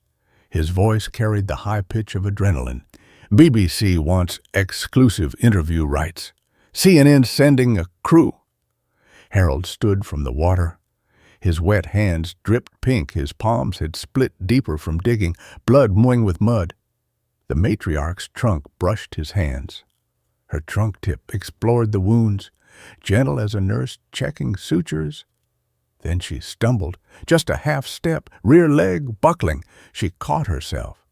His voice carried the high pitch of adrenaline. BBC wants exclusive interview rights. CNN sending a crew. Harold stood from the water. His wet hands dripped pink. His palms had split deeper from digging, blood mowing with mud. The matriarch's trunk brushed his hands. Her trunk tip explored the wounds, gentle as a nurse checking sutures. Then she stumbled, just a half step, rear leg buckling. She caught herself.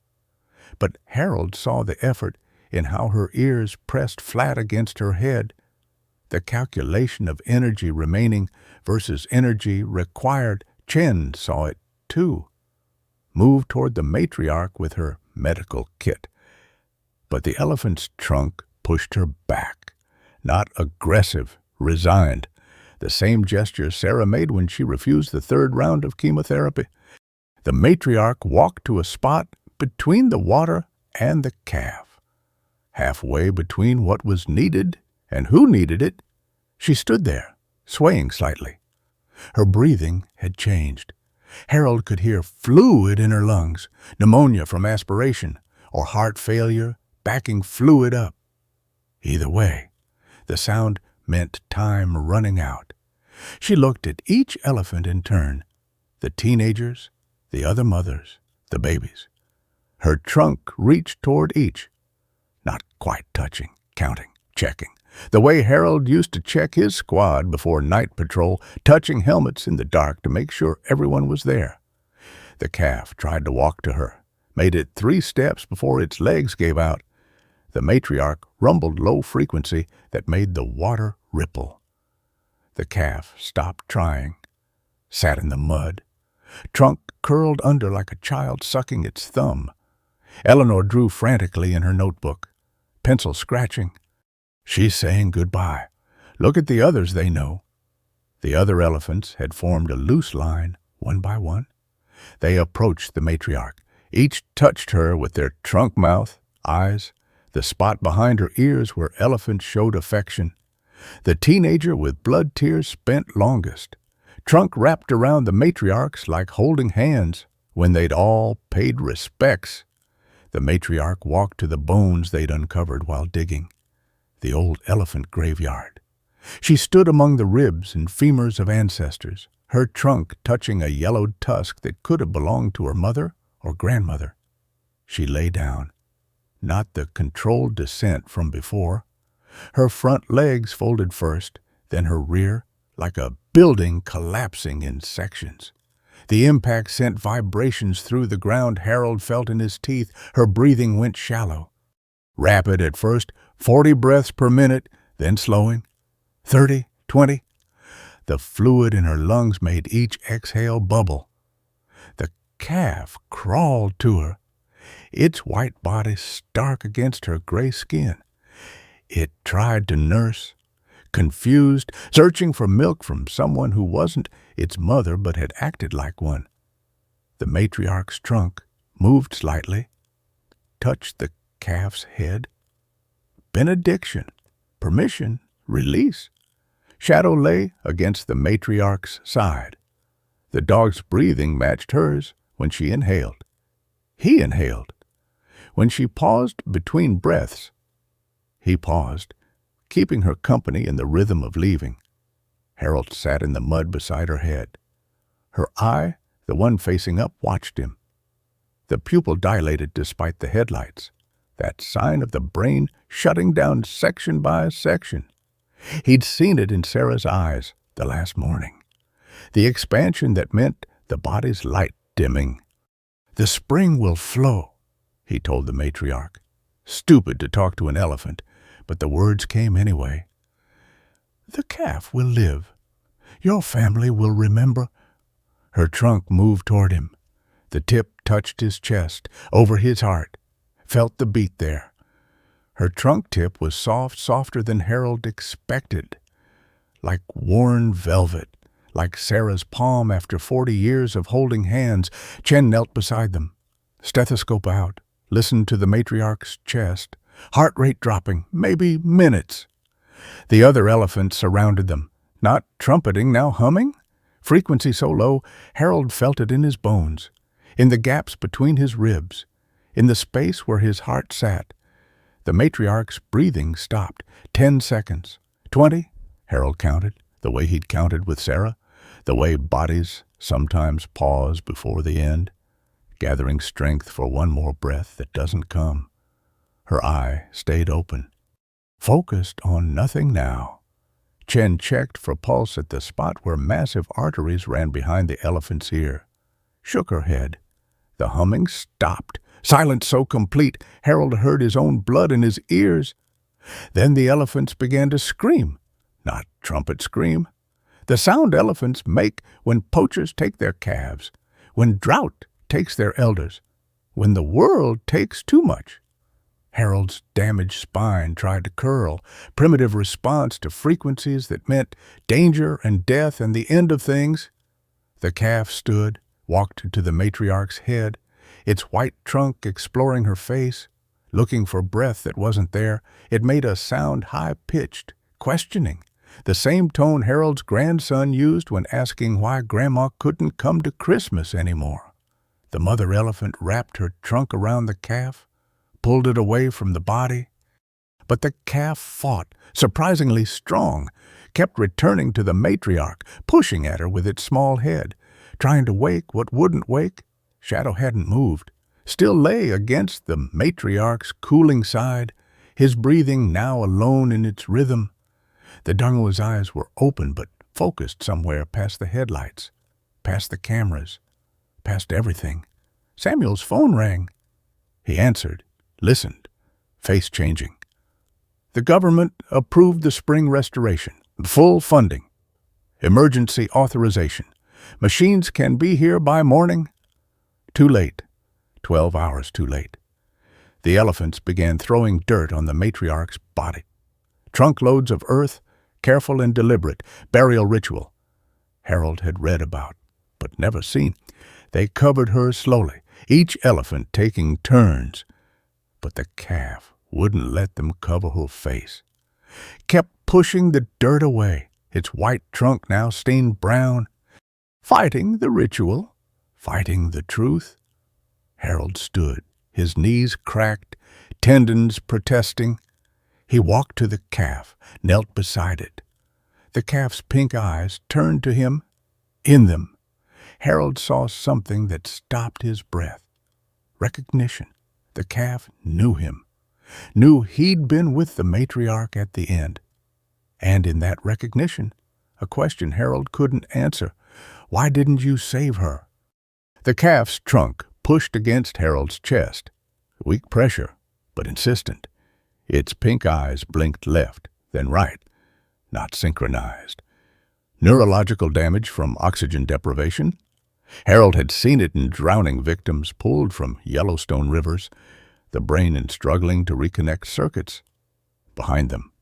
But Harold saw the effort in how her ears pressed flat against her head. The calculation of energy remaining versus energy required. Chen saw it, too. Moved toward the matriarch with her medical kit. But the elephant's trunk pushed her back. Not aggressive, resigned. The same gesture Sarah made when she refused the 3rd round of chemotherapy. The matriarch walked to a spot between the water and the calf. Halfway between what was needed and who needed it, she stood there, swaying slightly. Her breathing had changed. Harold could hear fluid in her lungs, pneumonia from aspiration, or heart failure backing fluid up. Either way, the sound meant time running out. She looked at each elephant in turn, the teenagers, the other mothers, the babies. Her trunk reached toward each, not quite touching, counting, checking, the way Harold used to check his squad before night patrol, touching helmets in the dark to make sure everyone was there. The calf tried to walk to her, made it 3 steps before its legs gave out. The matriarch rumbled low frequency that made the water ripple. The calf stopped trying, sat in the mud, trunk curled under like a child sucking its thumb. Eleanor drew frantically in her notebook, pencil scratching. She's saying goodbye. Look at the others they know. The other elephants had formed a loose line, one by one. They approached the matriarch. Each touched her with their trunk mouth, eyes, the spot behind her ears where elephants showed affection. The teenager with blood tears spent longest. Trunk wrapped around the matriarchs like holding hands. When they'd all paid respects, the matriarch walked to the bones they'd uncovered while digging. The old elephant graveyard. She stood among the ribs and femurs of ancestors, her trunk touching a yellowed tusk that could have belonged to her mother or grandmother. She lay down, not the controlled descent from before. Her front legs folded first, then her rear, like a building collapsing in sections. The impact sent vibrations through the ground Harold felt in his teeth. Her breathing went shallow. Rapid at first, 40 breaths per minute, then slowing. 30, 20. The fluid in her lungs made each exhale bubble. The calf crawled to her, its white body stark against her gray skin. It tried to nurse, confused, searching for milk from someone who wasn't its mother but had acted like one. The matriarch's trunk moved slightly, touched the calf's head. Benediction, permission, release. Shadow lay against the matriarch's side. The dog's breathing matched hers when she inhaled. He inhaled. When she paused between breaths, he paused, keeping her company in the rhythm of leaving. Harold sat in the mud beside her head. Her eye, the one facing up, watched him. The pupil dilated despite the headlights, that sign of the brain shutting down section by section. He'd seen it in Sarah's eyes the last morning. The expansion that meant the body's light dimming. The spring will flow, he told the matriarch. Stupid to talk to an elephant, but the words came anyway. The calf will live. Your family will remember. Her trunk moved toward him. The tip touched his chest, over his heart, felt the beat there. Her trunk tip was soft, softer than Harold expected, like worn velvet, like Sarah's palm after 40 years of holding hands. Chen knelt beside them, stethoscope out, listened to the matriarch's chest, heart rate dropping, maybe minutes. The other elephants surrounded them, not trumpeting, now humming. Frequency so low, Harold felt it in his bones, in the gaps between his ribs, in the space where his heart sat. The matriarch's breathing stopped. 10 seconds. 20, Harold counted, the way he'd counted with Sarah, the way bodies sometimes pause before the end, gathering strength for one more breath that doesn't come. Her eye stayed open, focused on nothing now. Chen checked for pulse at the spot where massive arteries ran behind the elephant's ear. Shook her head. The humming stopped. Silence so complete, Harold heard his own blood in his ears. Then the elephants began to scream. Not trumpet scream. The sound elephants make when poachers take their calves, when drought takes their elders, when the world takes too much. Harold's damaged spine tried to curl, primitive response to frequencies that meant danger and death and the end of things. The calf stood, walked to the matriarch's head, its white trunk exploring her face, looking for breath that wasn't there. It made a sound high-pitched, questioning, the same tone Harold's grandson used when asking why Grandma couldn't come to Christmas anymore. The mother elephant wrapped her trunk around the calf, pulled it away from the body. But the calf fought, surprisingly strong, kept returning to the matriarch, pushing at her with its small head, trying to wake what wouldn't wake. Shadow hadn't moved, still lay against the matriarch's cooling side, his breathing now alone in its rhythm. The Dungawa's eyes were open but focused somewhere past the headlights, past the cameras, past everything. Samuel's phone rang. He answered, listened, face changing. The government approved the spring restoration, full funding, emergency authorization. Machines can be here by morning. Too late. 12 hours too late. The elephants began throwing dirt on the matriarch's body. Trunkloads of earth, careful and deliberate, burial ritual. Harold had read about, but never seen. They covered her slowly, each elephant taking turns. But the calf wouldn't let them cover her face. Kept pushing the dirt away, its white trunk now stained brown. Fighting the ritual, fighting the truth. Harold stood, his knees cracked, tendons protesting. He walked to the calf, knelt beside it. The calf's pink eyes turned to him. In them, Harold saw something that stopped his breath. Recognition. The calf knew him, knew he'd been with the matriarch at the end. And in that recognition, a question Harold couldn't answer. Why didn't you save her? The calf's trunk pushed against Harold's chest. Weak pressure, but insistent. Its pink eyes blinked left, then right, not synchronized. Neurological damage from oxygen deprivation? Harold had seen it in drowning victims pulled from Yellowstone rivers, the brain struggling to reconnect circuits. Behind them,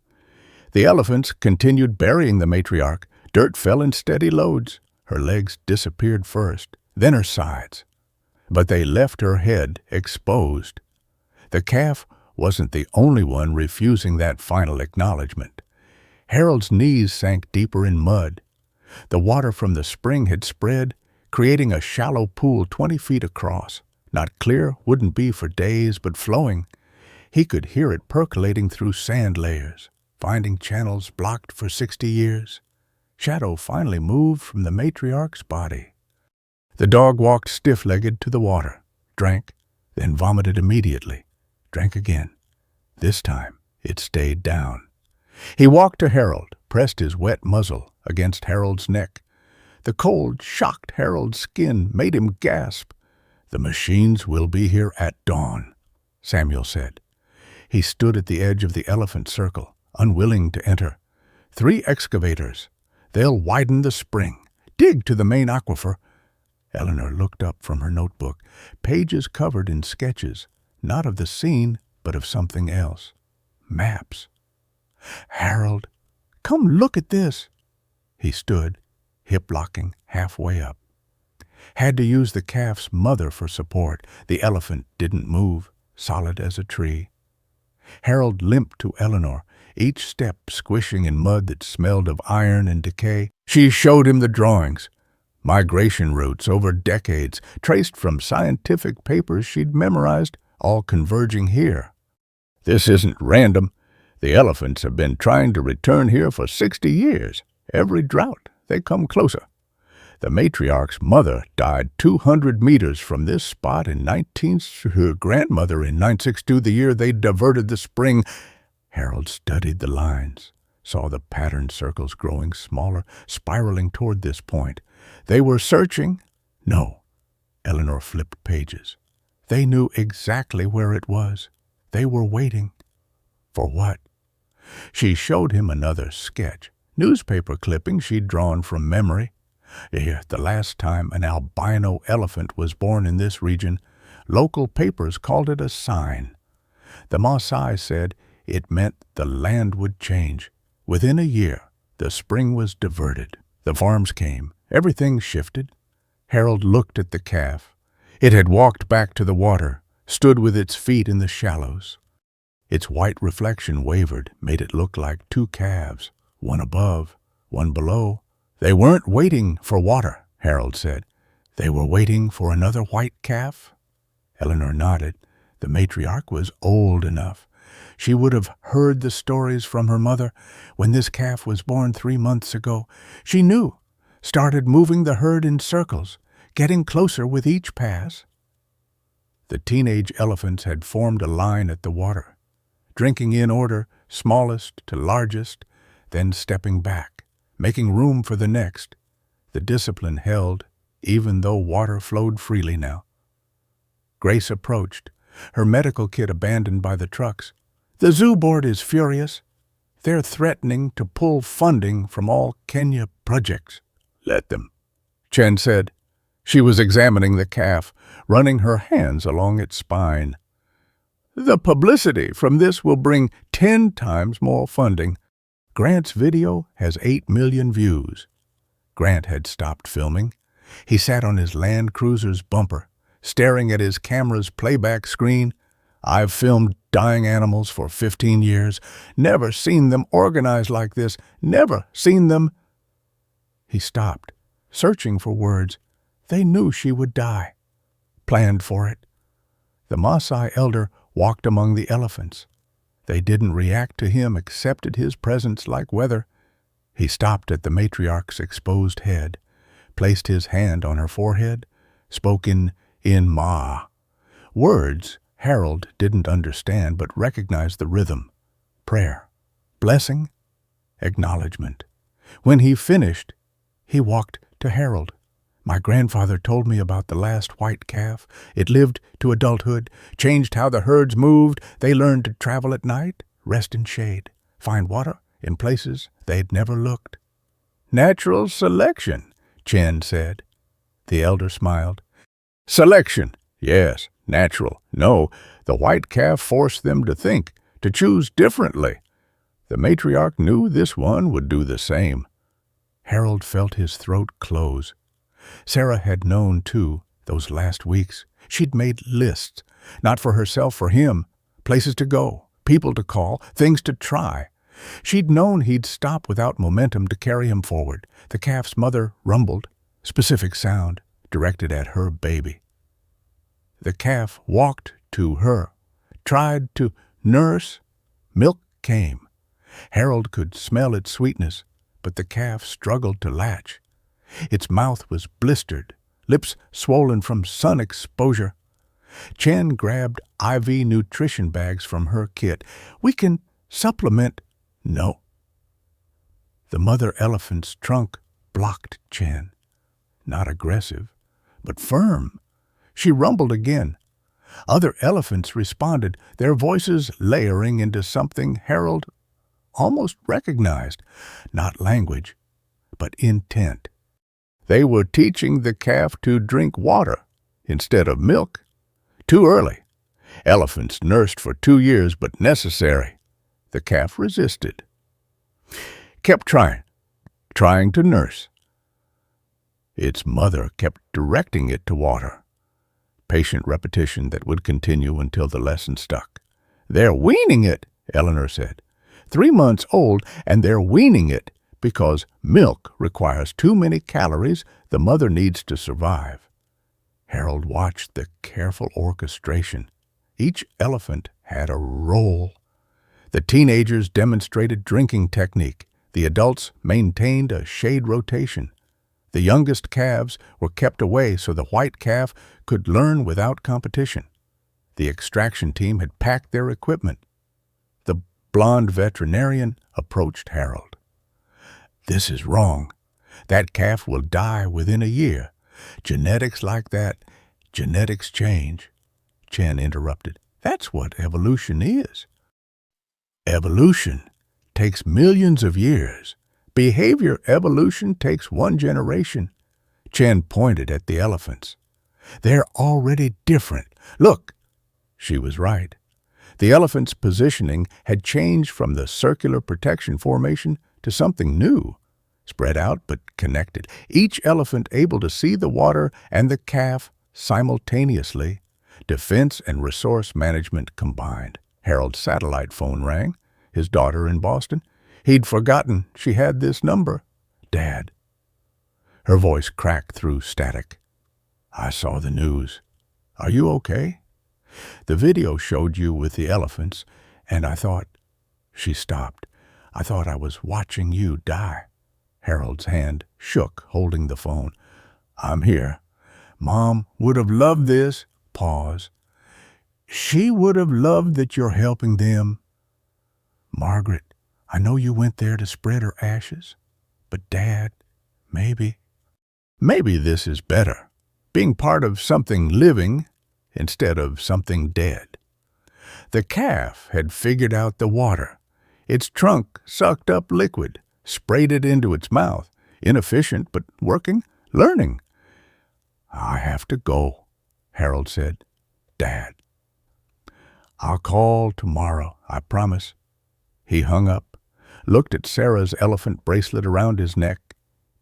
the elephants continued burying the matriarch. Dirt fell in steady loads. Her legs disappeared first, then her sides. But they left her head exposed. The calf wasn't the only one refusing that final acknowledgement. Harold's knees sank deeper in mud. The water from the spring had spread, creating a shallow pool 20 feet across. Not clear, wouldn't be for days, but flowing. He could hear it percolating through sand layers, finding channels blocked for 60 years. Shadow finally moved from the matriarch's body. The dog walked stiff-legged to the water, drank, then vomited immediately. Drank again. This time, it stayed down. He walked to Harold, pressed his wet muzzle against Harold's neck. The cold shocked Harold's skin, made him gasp. "The machines will be here at dawn," Samuel said. He stood at the edge of the elephant circle, unwilling to enter. 3 excavators, They'll widen the spring, dig to the main aquifer. Eleanor looked up from her notebook, pages covered in sketches, not of the scene, but of something else. Maps. Harold, come look at this. He stood, hip-locking, halfway up. Had to use the calf's mother for support. The elephant didn't move, solid as a tree. Harold limped to Eleanor, each step squishing in mud that smelled of iron and decay. She showed him the drawings. Migration routes over decades, traced from scientific papers she'd memorized, all converging here. This isn't random. The elephants have been trying to return here for 60 years. Every drought, they come closer. The matriarch's mother died 200 meters from this spot her grandmother in 962, the year they diverted the spring. Harold studied the lines, saw the patterned circles growing smaller, spiraling toward this point. They were searching? No. Eleanor flipped pages. They knew exactly where it was. They were waiting. For what? She showed him another sketch, newspaper clipping she'd drawn from memory. The last time an albino elephant was born in this region, local papers called it a sign. The Maasai said it meant the land would change. Within a year, the spring was diverted. The farms came. Everything shifted. Harold looked at the calf. It had walked back to the water, stood with its feet in the shallows. Its white reflection wavered, made it look like two calves, one above, one below. They weren't waiting for water, Harold said. They were waiting for another white calf. Eleanor nodded. The matriarch was old enough. She would have heard the stories from her mother. When this calf was born 3 months ago, she knew, started moving the herd in circles, getting closer with each pass. The teenage elephants had formed a line at the water, drinking in order, smallest to largest, then stepping back, making room for the next. The discipline held, even though water flowed freely now. Grace approached, her medical kit abandoned by the trucks. The zoo board is furious. They're threatening to pull funding from all Kenya projects. Let them, Chen said. She was examining the calf, running her hands along its spine. The publicity from this will bring 10 times more funding. Grant's video has 8 million views. Grant had stopped filming. He sat on his Land Cruiser's bumper, staring at his camera's playback screen. I've filmed dying animals for 15 years. Never seen them organized like this. Never seen them. He stopped, searching for words. They knew she would die. Planned for it. The Maasai elder walked among the elephants. They didn't react to him, accepted his presence like weather. He stopped at the matriarch's exposed head, placed his hand on her forehead, spoke in Ma. Words Harold didn't understand but recognized the rhythm. Prayer, blessing, acknowledgement. When he finished, he walked to Harold. My grandfather told me about the last white calf. It lived to adulthood, changed how the herds moved. They learned to travel at night, rest in shade, find water in places they'd never looked. Natural selection, Chen said. The elder smiled. Selection, yes. Natural. No, the white calf forced them to think, to choose differently. The matriarch knew this one would do the same. Harold felt his throat close. Sarah had known, too, those last weeks. She'd made lists, not for herself, for him, places to go, people to call, things to try. She'd known he'd stop without momentum to carry him forward. The calf's mother rumbled, specific sound, directed at her baby. The calf walked to her, tried to nurse. Milk came. Harold could smell its sweetness, but the calf struggled to latch. Its mouth was blistered, lips swollen from sun exposure. Chen grabbed IV nutrition bags from her kit. We can supplement. No. The mother elephant's trunk blocked Chen. Not aggressive, but firm. She rumbled again. Other elephants responded, their voices layering into something Harold almost recognized. Not language, but intent. They were teaching the calf to drink water instead of milk. Too early. Elephants nursed for 2 years, but necessary. The calf resisted. Kept trying to nurse. Its mother kept directing it to water. Patient repetition that would continue until the lesson stuck. "They're weaning it," Eleanor said. 3 months old, and they're weaning it because milk requires too many calories the mother needs to survive. Harold watched the careful orchestration. Each elephant had a role. The teenagers demonstrated drinking technique. The adults maintained a shade rotation. The youngest calves were kept away so the white calf could learn without competition. The extraction team had packed their equipment. The blond veterinarian approached Harold. "This is wrong. That calf will die within a year. Genetics like that, genetics change." Chen interrupted. "That's what evolution is." "Evolution takes millions of years. Behavior evolution takes 1 generation." Chen pointed at the elephants. "They're already different. Look." She was right. The elephant's positioning had changed from the circular protection formation to something new, spread out but connected. Each elephant able to see the water and the calf simultaneously. Defense and resource management combined. Harold's satellite phone rang. His daughter in Boston. He'd forgotten she had this number. "Dad." Her voice cracked through static. "I saw the news. Are you okay? The video showed you with the elephants, and I thought—" She stopped. "I thought I was watching you die." Harold's hand shook, holding the phone. "I'm here. Mom would have loved this." Pause. "She would have loved that you're helping them. Margaret, I know you went there to spread her ashes, but Dad, maybe this is better. Being part of something living instead of something dead." The calf had figured out the water. Its trunk sucked up liquid, sprayed it into its mouth. Inefficient, but working, learning. "I have to go," Harold said. "Dad." "I'll call tomorrow, I promise." He hung up, looked at Sarah's elephant bracelet around his neck.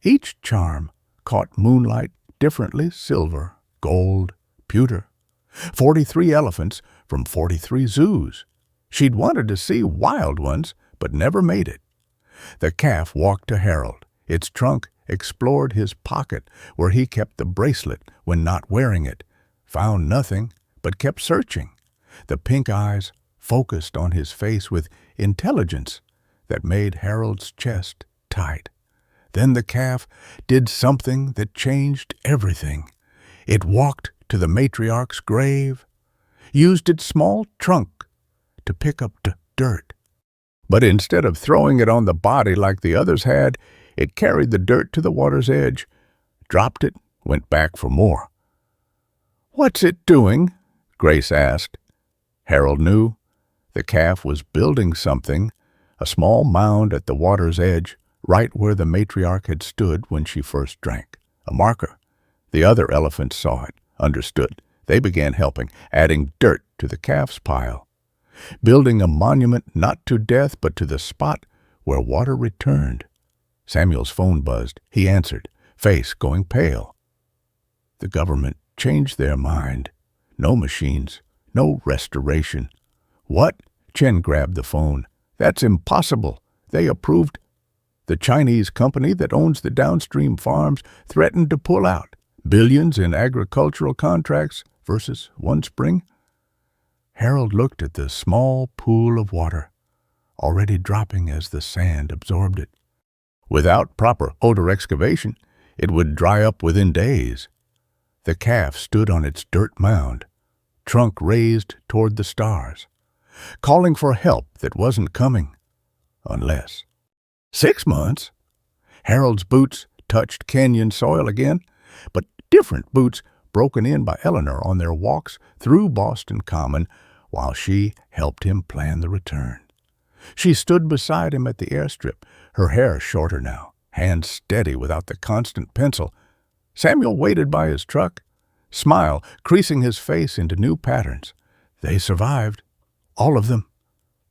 Each charm caught moonlight differently: silver, gold, pewter. 43 elephants from 43 zoos. She'd wanted to see wild ones, but never made it. The calf walked to Harold. Its trunk explored his pocket where he kept the bracelet when not wearing it. Found nothing, but kept searching. The pink eyes focused on his face with intelligence that made Harold's chest tight. Then the calf did something that changed everything. It walked to the matriarch's grave, used its small trunk to pick up dirt. But instead of throwing it on the body like the others had, it carried the dirt to the water's edge, dropped it, went back for more. "What's it doing?" Grace asked. Harold knew. The calf was building something, a small mound at the water's edge, right where the matriarch had stood when she first drank. A marker. The other elephants saw it, understood. They began helping, adding dirt to the calf's pile. Building a monument not to death but to the spot where water returned. Samuel's phone buzzed. He answered, face going pale. The government changed their mind. No machines, no restoration. "What?" Chen grabbed the phone. "That's impossible. They approved." The Chinese company that owns the downstream farms threatened to pull out. Billions in agricultural contracts versus one spring. Harold looked at the small pool of water, already dropping as the sand absorbed it. Without proper odor excavation, it would dry up within days. The calf stood on its dirt mound, trunk raised toward the stars, calling for help that wasn't coming. Unless. 6 months? Harold's boots touched canyon soil again, but different boots broken in by Eleanor on their walks through Boston Common while she helped him plan the return. She stood beside him at the airstrip, her hair shorter now, hands steady without the constant pencil. Samuel waited by his truck, smile creasing his face into new patterns. They survived, all of them.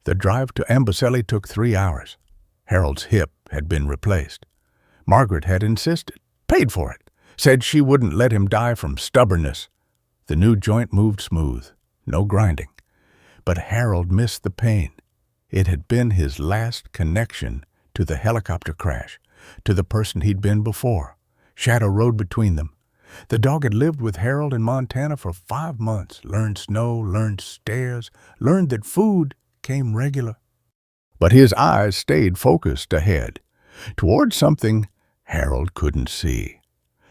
The drive to Amboseli took 3 hours. Harold's hip had been replaced. Margaret had insisted, paid for it, said she wouldn't let him die from stubbornness. The new joint moved smooth, no grinding. But Harold missed the pain. It had been his last connection to the helicopter crash, to the person he'd been before. Shadow rode between them. The dog had lived with Harold in Montana for 5 months, learned snow, learned stairs, learned that food came regular. But his eyes stayed focused ahead, toward something Harold couldn't see.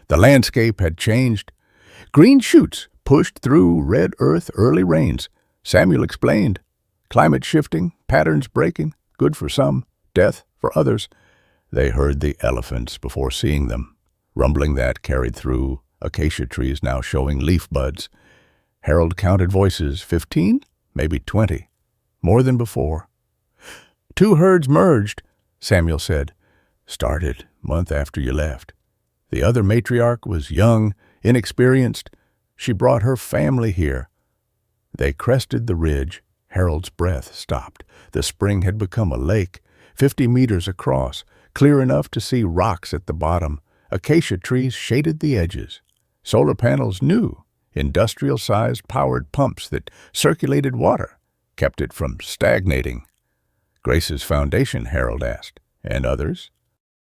The landscape had changed. Green shoots pushed through red earth early rains. Samuel explained. Climate shifting, patterns breaking, good for some, death for others. They heard the elephants before seeing them. Rumbling that carried through, acacia trees now showing leaf buds. Harold counted voices, 15, maybe 20, more than before. 2 herds merged, Samuel said. Started month after you left. The other matriarch was young, inexperienced. She brought her family here. They crested the ridge. Harold's breath stopped. The spring had become a lake, 50 meters across, clear enough to see rocks at the bottom. Acacia trees shaded the edges. Solar panels new, industrial-sized powered pumps that circulated water, kept it from stagnating. Grace's foundation, Harold asked, and others?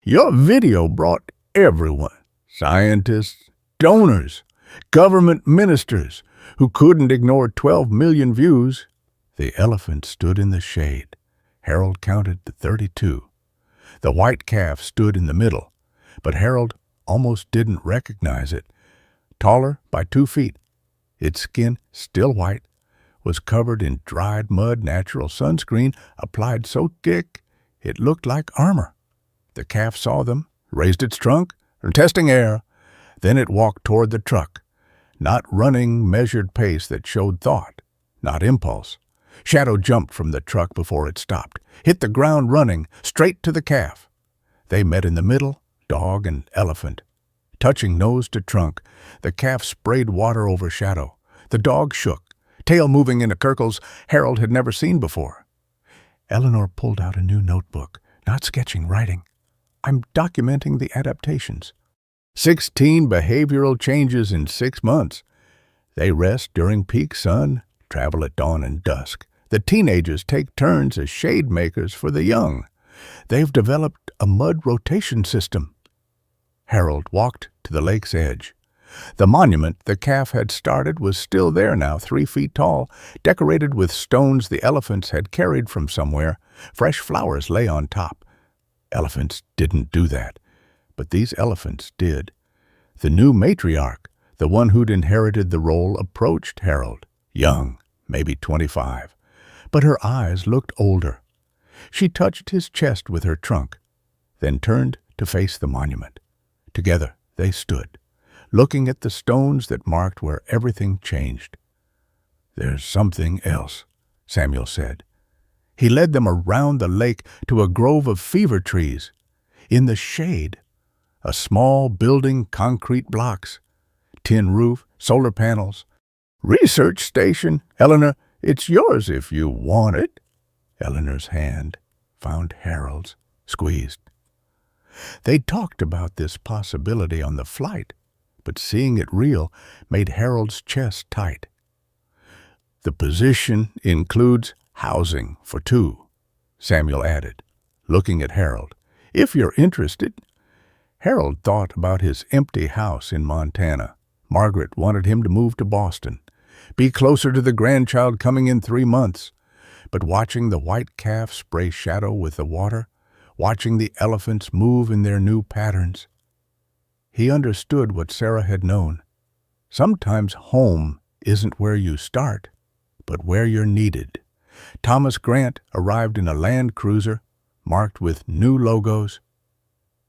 Your video brought everyone, scientists, donors, government ministers, who couldn't ignore 12 million views. The elephant stood in the shade. Harold counted to 32. The white calf stood in the middle, but Harold almost didn't recognize it. Taller by 2 feet, its skin, still white, was covered in dried mud, natural sunscreen applied so thick it looked like armor. The calf saw them, raised its trunk, testing air. Then it walked toward the truck, not running measured pace that showed thought, not impulse. Shadow jumped from the truck before it stopped, hit the ground running, straight to the calf. They met in the middle, dog and elephant. Touching nose to trunk, the calf sprayed water over Shadow. The dog shook, tail moving in circles Harold had never seen before. Eleanor pulled out a new notebook, not sketching, writing. I'm documenting the adaptations. 16 behavioral changes in 6 months. They rest during peak sun, travel at dawn and dusk. The teenagers take turns as shade makers for the young. They've developed a mud rotation system. Harold walked to the lake's edge. The monument the calf had started was still there now, 3 feet tall, decorated with stones the elephants had carried from somewhere. Fresh flowers lay on top. Elephants didn't do that, but these elephants did. The new matriarch, the one who'd inherited the role, approached Harold, young, maybe 25, but her eyes looked older. She touched his chest with her trunk, then turned to face the monument. Together they stood, looking at the stones that marked where everything changed. There's something else, Samuel said. He led them around the lake to a grove of fever trees. In the shade, a small building, concrete blocks, tin roof, solar panels. Research station, Eleanor, it's yours if you want it. Eleanor's hand found Harold's, squeezed. They talked about this possibility on the flight, but seeing it real made Harold's chest tight. The position includes housing for 2, Samuel added, looking at Harold. If you're interested. Harold thought about his empty house in Montana. Margaret wanted him to move to Boston, be closer to the grandchild coming in 3 months. But watching the white calf spray Shadow with the water, watching the elephants move in their new patterns, he understood what Sarah had known. Sometimes home isn't where you start, but where you're needed. Thomas Grant arrived in a Land Cruiser, marked with new logos.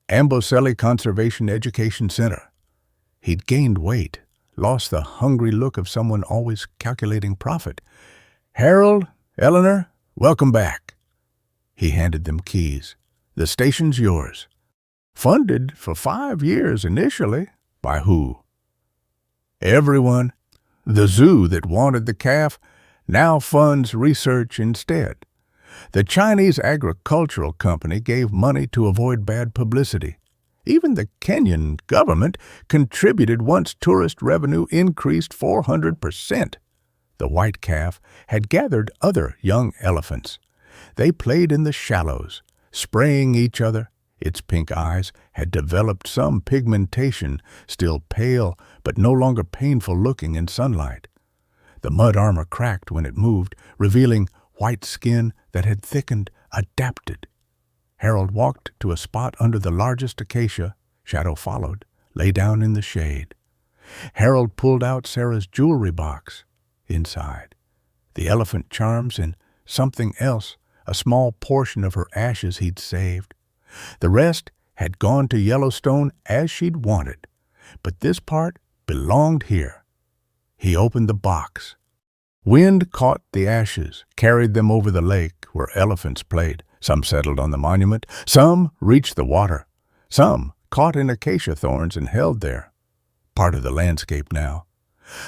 Amboseli Conservation Education Center. He'd gained weight, lost the hungry look of someone always calculating profit. Harold, Eleanor, welcome back. He handed them keys. The station's yours. Funded for 5 years initially. By who? Everyone. The zoo that wanted the calf now funds research instead. The Chinese Agricultural Company gave money to avoid bad publicity. Even the Kenyan government contributed once tourist revenue increased 400%. The white calf had gathered other young elephants. They played in the shallows, spraying each other. Its pink eyes had developed some pigmentation, still pale but no longer painful looking in sunlight. The mud armor cracked when it moved, revealing white skin that had thickened, adapted. Harold walked to a spot under the largest acacia. Shadow followed, lay down in the shade. Harold pulled out Sarah's jewelry box. Inside, the elephant charms and something else, a small portion of her ashes he'd saved. The rest had gone to Yellowstone as she'd wanted, but this part belonged here. He opened the box. Wind caught the ashes, carried them over the lake where elephants played. Some settled on the monument, some reached the water, some caught in acacia thorns and held there. Part of the landscape now.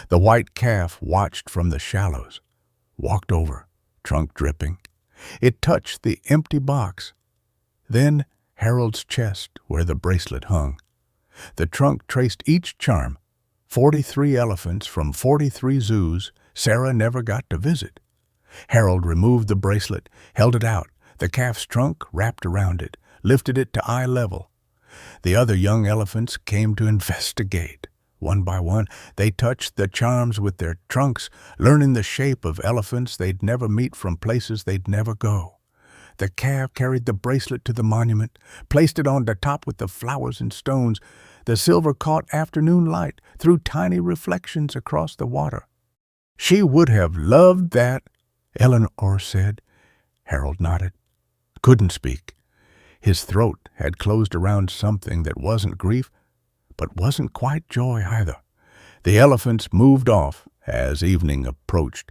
The white calf watched from the shallows, walked over, trunk dripping. It touched the empty box. Then Harold's chest, where the bracelet hung. The trunk traced each charm. 43 elephants from 43 zoos Sarah never got to visit. Harold removed the bracelet, held it out. The calf's trunk wrapped around it, lifted it to eye level. The other young elephants came to investigate. One by one, they touched the charms with their trunks, learning the shape of elephants they'd never meet from places they'd never go. The calf carried the bracelet to the monument, placed it on the top with the flowers and stones. The silver caught afternoon light, threw tiny reflections across the water. She would have loved that, Eleanor said. Harold nodded. Couldn't speak. His throat had closed around something that wasn't grief, but wasn't quite joy either. The elephants moved off as evening approached.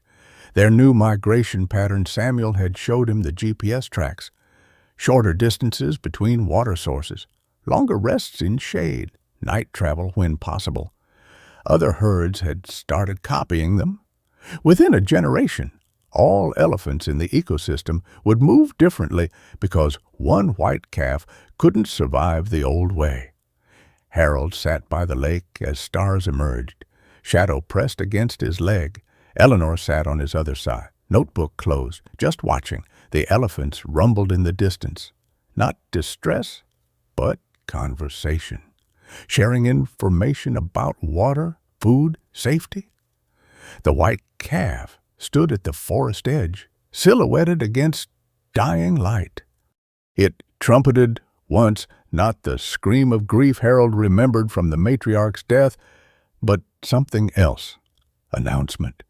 Their new migration pattern, Samuel had showed him the GPS tracks. Shorter distances between water sources, longer rests in shade, night travel when possible. Other herds had started copying them. Within a generation, all elephants in the ecosystem would move differently because one white calf couldn't survive the old way. Harold sat by the lake as stars emerged. Shadow pressed against his leg. Eleanor sat on his other side, notebook closed, just watching. The elephants rumbled in the distance. Not distress, but conversation. Sharing information about water, food, safety. The white calf stood at the forest edge, silhouetted against dying light. It trumpeted once, not the scream of grief Harold remembered from the matriarch's death, but something else. Announcement.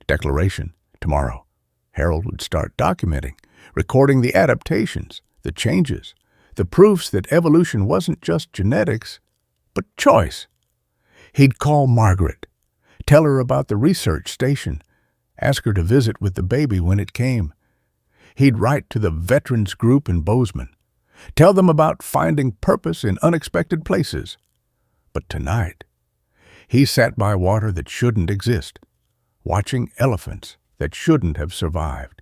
Declaration. Tomorrow, Harold would start documenting, recording the adaptations, the changes, the proofs that evolution wasn't just genetics, but choice. He'd call Margaret, tell her about the research station, ask her to visit with the baby when it came. He'd write to the veterans group in Bozeman, tell them about finding purpose in unexpected places. But tonight, he sat by water that shouldn't exist, watching elephants that shouldn't have survived,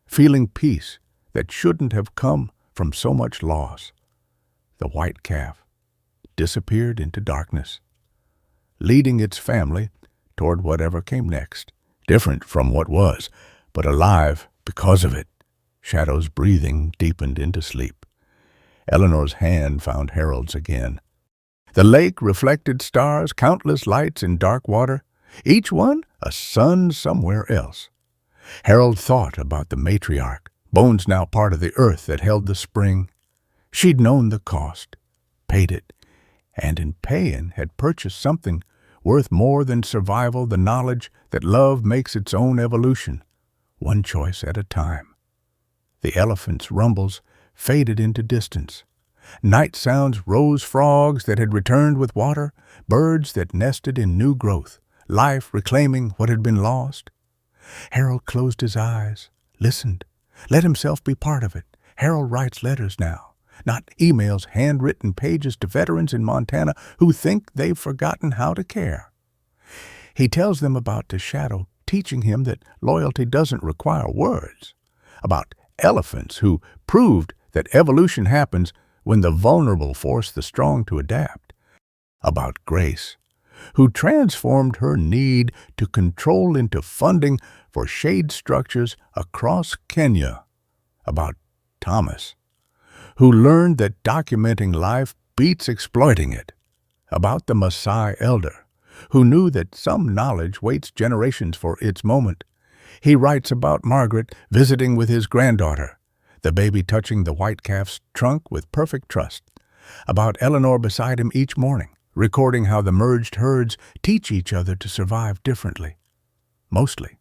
feeling peace that shouldn't have come from so much loss. The white calf disappeared into darkness, leading its family toward whatever came next, different from what was, but alive because of it. Shadow's breathing deepened into sleep. Eleanor's hand found Harold's again. The lake reflected stars, countless lights in dark water, each one a sun somewhere else. Harold thought about the matriarch, bones now part of the earth that held the spring. She'd known the cost, paid it, and in paying had purchased something worth more than survival, the knowledge that love makes its own evolution, one choice at a time. The elephant's rumbles faded into distance. Night sounds rose, frogs that had returned with water, birds that nested in new growth, life reclaiming what had been lost. Harold closed his eyes, listened, let himself be part of it. Harold writes letters now, not emails handwritten pages to veterans in Montana who think they've forgotten how to care. He tells them about the shadow teaching him that loyalty doesn't require words, about elephants who proved that evolution happens when the vulnerable force the strong to adapt, about Grace, who transformed her need to control into funding for shade structures across Kenya, about Thomas, who learned that documenting life beats exploiting it, about the Maasai elder, who knew that some knowledge waits generations for its moment. He writes about Margaret visiting with his granddaughter, the baby touching the white calf's trunk with perfect trust, about Eleanor beside him each morning, recording how the merged herds teach each other to survive differently. Mostly.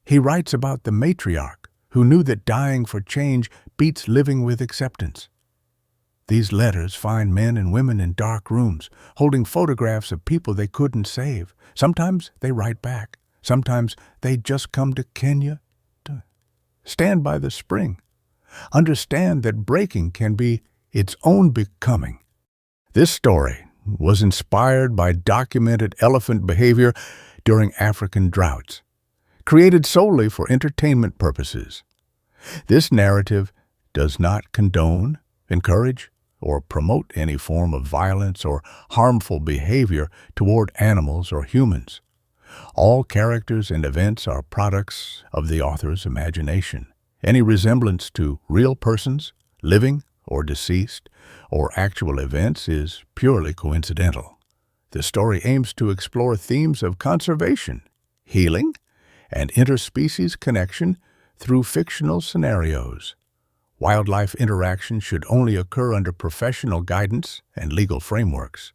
He writes about the matriarch, who knew that dying for change beats living with acceptance. These letters find men and women in dark rooms, holding photographs of people they couldn't save. Sometimes they write back. Sometimes they just come to Kenya to stand by the spring. Understand that breaking can be its own becoming. This story was inspired by documented elephant behavior during African droughts, created solely for entertainment purposes. This narrative does not condone, encourage, or promote any form of violence or harmful behavior toward animals or humans. All characters and events are products of the author's imagination. Any resemblance to real persons, living or deceased, or actual events is purely coincidental. The story aims to explore themes of conservation, healing, and interspecies connection through fictional scenarios. Wildlife interaction should only occur under professional guidance and legal frameworks.